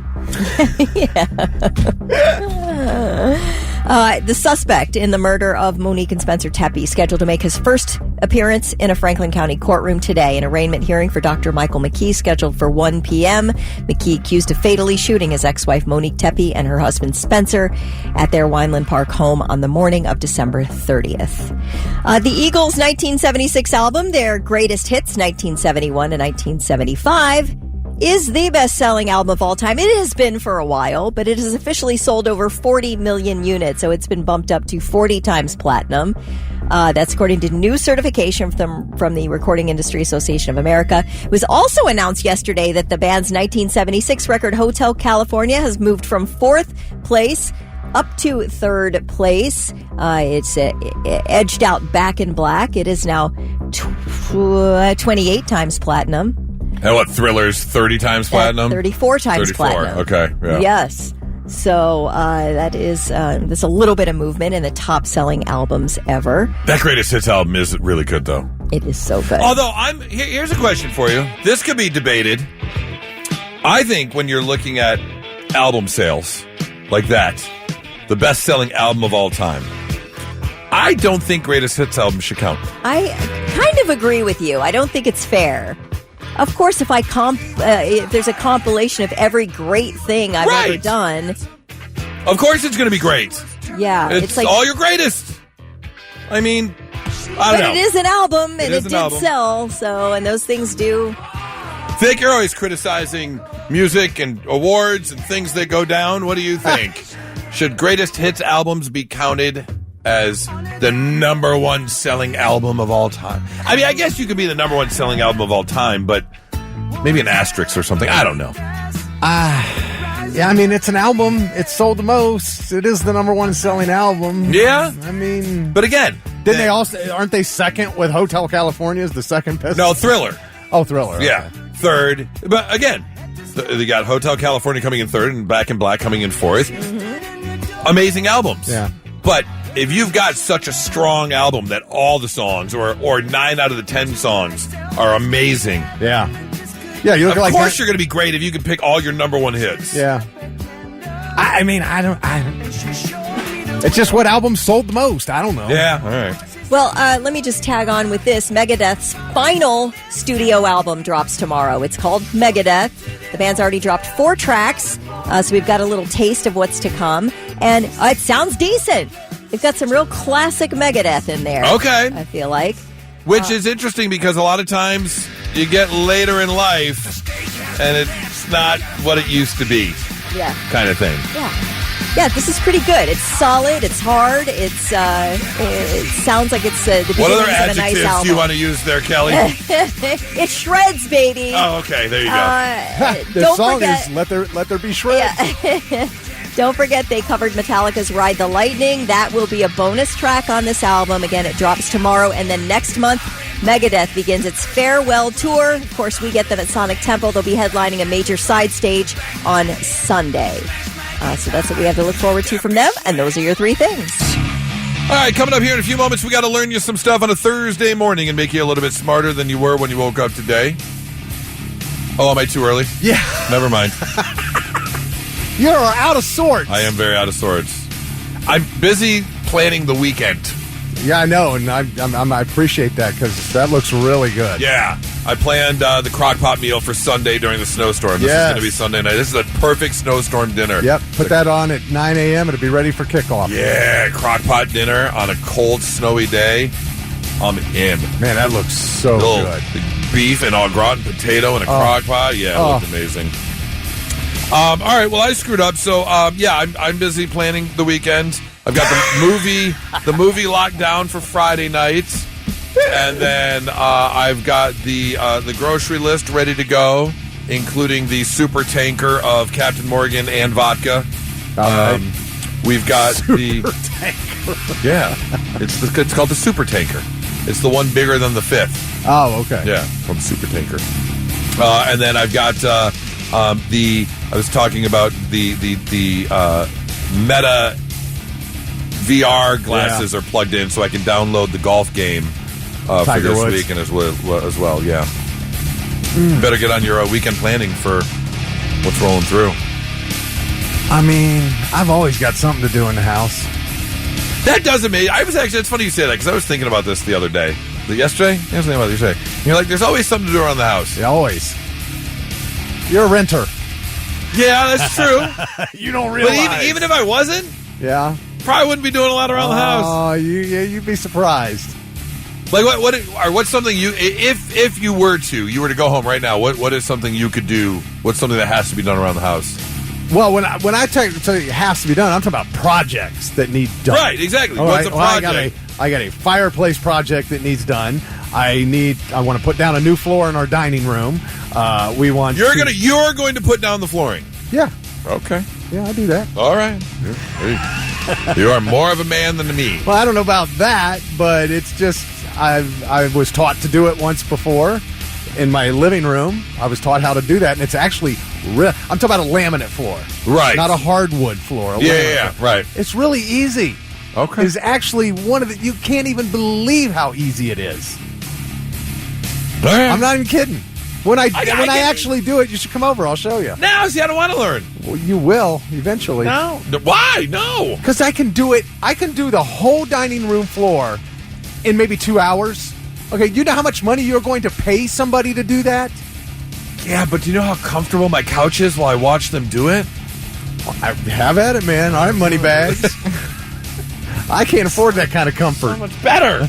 The suspect in the murder of Monique and Spencer Tepe scheduled to make his first appearance in a Franklin County courtroom today. An arraignment hearing for Dr. Michael McKee scheduled for 1 p.m. McKee accused of fatally shooting his ex-wife Monique Tepe and her husband Spencer at their Wineland Park home on the morning of December 30th. The Eagles' 1976 album, their greatest hits, 1971 and 1975, is the best-selling album of all time. It has been for a while, but it has officially sold over 40 million units, so it's been bumped up to 40 times platinum. That's according to new certification from the Recording Industry Association of America. It was also announced yesterday that the band's 1976 record, Hotel California, has moved from 4th place up to 3rd place. It's edged out Back in Black. It is now 28 times platinum. And what, Thriller's 30 times platinum? 34 times platinum. Okay. Yeah. Yes. So that is there's a little bit of movement in the top-selling albums ever. That greatest hits album is really good, though. It is so good. Although, here's a question for you. This could be debated. I think when you're looking at album sales like that, the best-selling album of all time, I don't think greatest hits album should count. I kind of agree with you. I don't think it's fair. Of course, if if there's a compilation of every great thing I've ever done, of course it's going to be great. Yeah, it's like all your greatest. I mean, I don't know. But it is an album, and it did sell. So, and those things do. Vic, you're always criticizing music and awards and things that go down. What do you think? Should greatest hits albums be counted as the number one selling album of all time? I mean, I guess you could be the number one selling album of all time, but maybe an asterisk or something. I don't know. Yeah, I mean, it's an album. It's sold the most. It is the number one selling album. Yeah. I mean, but again, they also, aren't they second with Hotel California as the second best? No, Thriller. Oh, Thriller. Yeah. Okay. Third. But again, they got Hotel California coming in 3rd and Back in Black coming in 4th. Mm-hmm. Amazing albums. Yeah. But if you've got such a strong album that all the songs or 9 out of the 10 songs are amazing. Yeah. Yeah, you look of like course you're going to be great if you can pick all your number one hits. Yeah. I mean, it's just what album sold the most. I don't know. Yeah, all right. Well, let me just tag on with this. Megadeth's final studio album drops tomorrow. It's called Megadeth. The band's already dropped 4 tracks, so we've got a little taste of what's to come. And it sounds decent. They've got some real classic Megadeth in there. Okay. I feel like. Which is interesting because a lot of times you get later in life and it's not what it used to be. Yeah. Kind of thing. Yeah. Yeah, this is pretty good. It's solid. It's hard. It sounds like it's the beginning What other of a nice adjectives album. do you want to use there, Kelly? It shreds, baby. Oh, okay. There you go. The song is Let There Be Shreds. Yeah. Don't forget they covered Metallica's Ride the Lightning. That will be a bonus track on this album. Again, it drops tomorrow. And then next month, Megadeth begins its farewell tour. Of course, we get them at Sonic Temple. They'll be headlining a major side stage on Sunday. So that's what we have to look forward to from them, and those are your three things. All right, coming up here in a few moments, we got to learn you some stuff on a Thursday morning and make you a little bit smarter than you were when you woke up today. Oh, am I too early? Yeah. Never mind. You're out of sorts. I am very out of sorts. I'm busy planning the weekend. Yeah, I know, and I appreciate that because that looks really good. Yeah. I planned the crock pot meal for Sunday during the snowstorm. This is going to be Sunday night. This is a perfect snowstorm dinner. Yep, put that on at 9 a.m. It'll be ready for kickoff. Yeah, crock pot dinner on a cold, snowy day. I'm in. Man, that looks so good. Beef and au gratin potato in a crock pot. Yeah, it looked amazing. All right, well, I screwed up. So, I'm busy planning the weekend. I've got the movie locked down for Friday night. And then I've got the grocery list ready to go, including the super tanker of Captain Morgan and vodka. We've got super tanker. Yeah, it's called the super tanker. It's the one bigger than the fifth. Oh, okay. Yeah, called the super tanker. And then I've got I was talking about the Meta VR glasses are plugged in, so I can download the golf game. For this Woods. weekend as well, yeah. Better get on your weekend planning for what's rolling through. I mean, I've always got something to do in the house. That doesn't mean... it's funny you say that, because I was thinking about this the other day. Yesterday? I was thinking about it yesterday. You're like, there's always something to do around the house. Yeah, always. You're a renter. Yeah, that's true. You don't realize. But even if I wasn't, probably wouldn't be doing a lot around the house. Oh, you'd be surprised. Like what's something you if you were to go home right now, what is something you could do? What's something that has to be done around the house? Well, when I tell you it has to be done, I'm talking about projects that need done. Right, exactly. All What's right? a project? I got a fireplace project that needs done. I want to put down a new floor in our dining room. You're going to put down the flooring. Yeah. Okay. Yeah, I do that. All right. You are more of a man than me. Well, I don't know about that, but it's just I was taught to do it once before in my living room. I was taught how to do that, and it's actually I'm talking about a laminate floor, right? Not a hardwood floor. Yeah, right. It's really easy. Okay, it's actually one of the. You can't even believe how easy it is. Right. I'm not even kidding. When I actually do it, you should come over. I'll show you. No, see, I don't want to learn. Well, you will eventually. No. Why? No. Because I can do it. I can do the whole dining room floor in maybe 2 hours. Okay, you know how much money you're going to pay somebody to do that? Yeah, but do you know how comfortable my couch is while I watch them do it? I have at it, man. I have money bags. I can't afford that kind of comfort. So much better.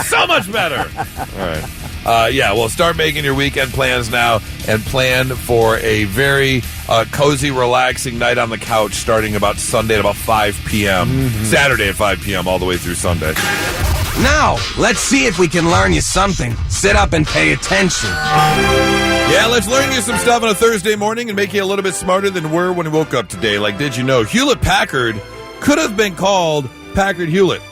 So much better. All right. Well, start making your weekend plans now and plan for a very cozy, relaxing night on the couch starting about Sunday at about 5 p.m. Mm-hmm. Saturday at 5 p.m. all the way through Sunday. Now, let's see if we can learn you something. Sit up and pay attention. Yeah, let's learn you some stuff on a Thursday morning and make you a little bit smarter than we were when we woke up today. Like, did you know Hewlett-Packard could have been called Packard-Hewlett?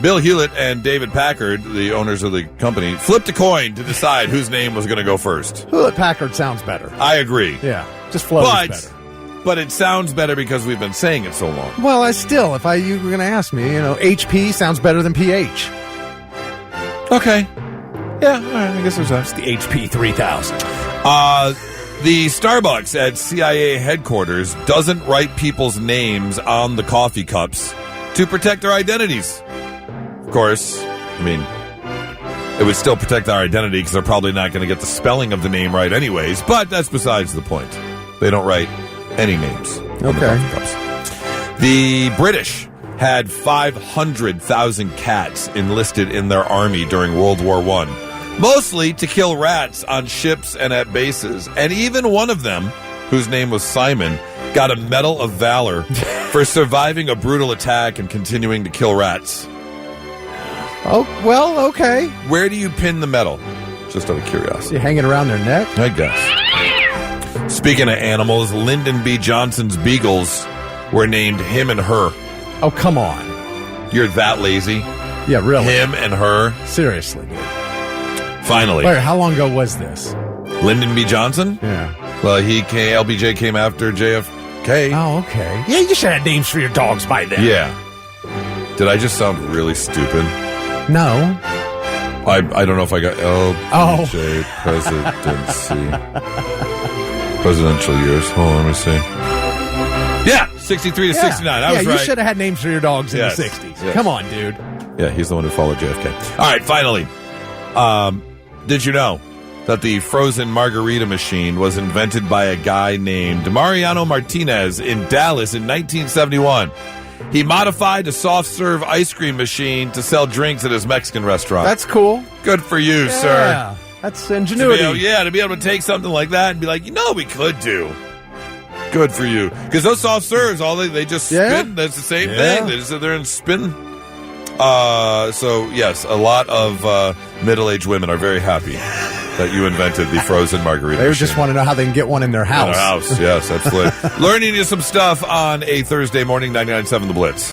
Bill Hewlett and David Packard, the owners of the company, flipped a coin to decide whose name was going to go first. Hewlett-Packard sounds better. I agree. Yeah, just flows better. But it sounds better because we've been saying it so long. Well, you were going to ask me, HP sounds better than PH. Okay. Yeah, all right, I guess there's that. It's the HP 3000. The Starbucks at CIA headquarters doesn't write people's names on the coffee cups to protect their identities. Of course, it would still protect our identity because they're probably not going to get the spelling of the name right anyways, but that's besides the point. They don't write any names on the coffee cups. The British had 500,000 cats enlisted in their army during World War I, mostly to kill rats on ships and at bases. And even one of them, whose name was Simon, got a Medal of Valor for surviving a brutal attack and continuing to kill rats. Oh, well, okay. Where do you pin the medal? Just out of curiosity. You hang it around their neck? I guess. Speaking of animals, Lyndon B. Johnson's beagles were named him and her. Oh, come on. You're that lazy? Yeah, really? Him and her? Seriously, dude. Finally. Wait, how long ago was this? Lyndon B. Johnson? Yeah. Well, LBJ came after JFK. Oh, okay. Yeah, you should have names for your dogs by then. Yeah. Did I just sound really stupid? No. I don't know if I got LBJ presidential years. Hold on, let me see. Yeah, 63 to 69. I was right. You should have had names for your dogs in Yes. the 60s. Yes. Come on, dude. Yeah, he's the one who followed JFK. All right, finally. Did you know that the frozen margarita machine was invented by a guy named Mariano Martinez in Dallas in 1971? He modified a soft-serve ice cream machine to sell drinks at his Mexican restaurant. That's cool. Good for you, sir. That's ingenuity. To be able to take something like that and be like, we could do. Good for you. Because those soft serves, they just spin. That's the same thing. They just sit there and spin. So, yes, a lot of middle-aged women are very happy that you invented the frozen margarita machine. just want to know how they can get one in their house. Yes, absolutely. Learning you some stuff on a Thursday morning, 99.7 The Blitz.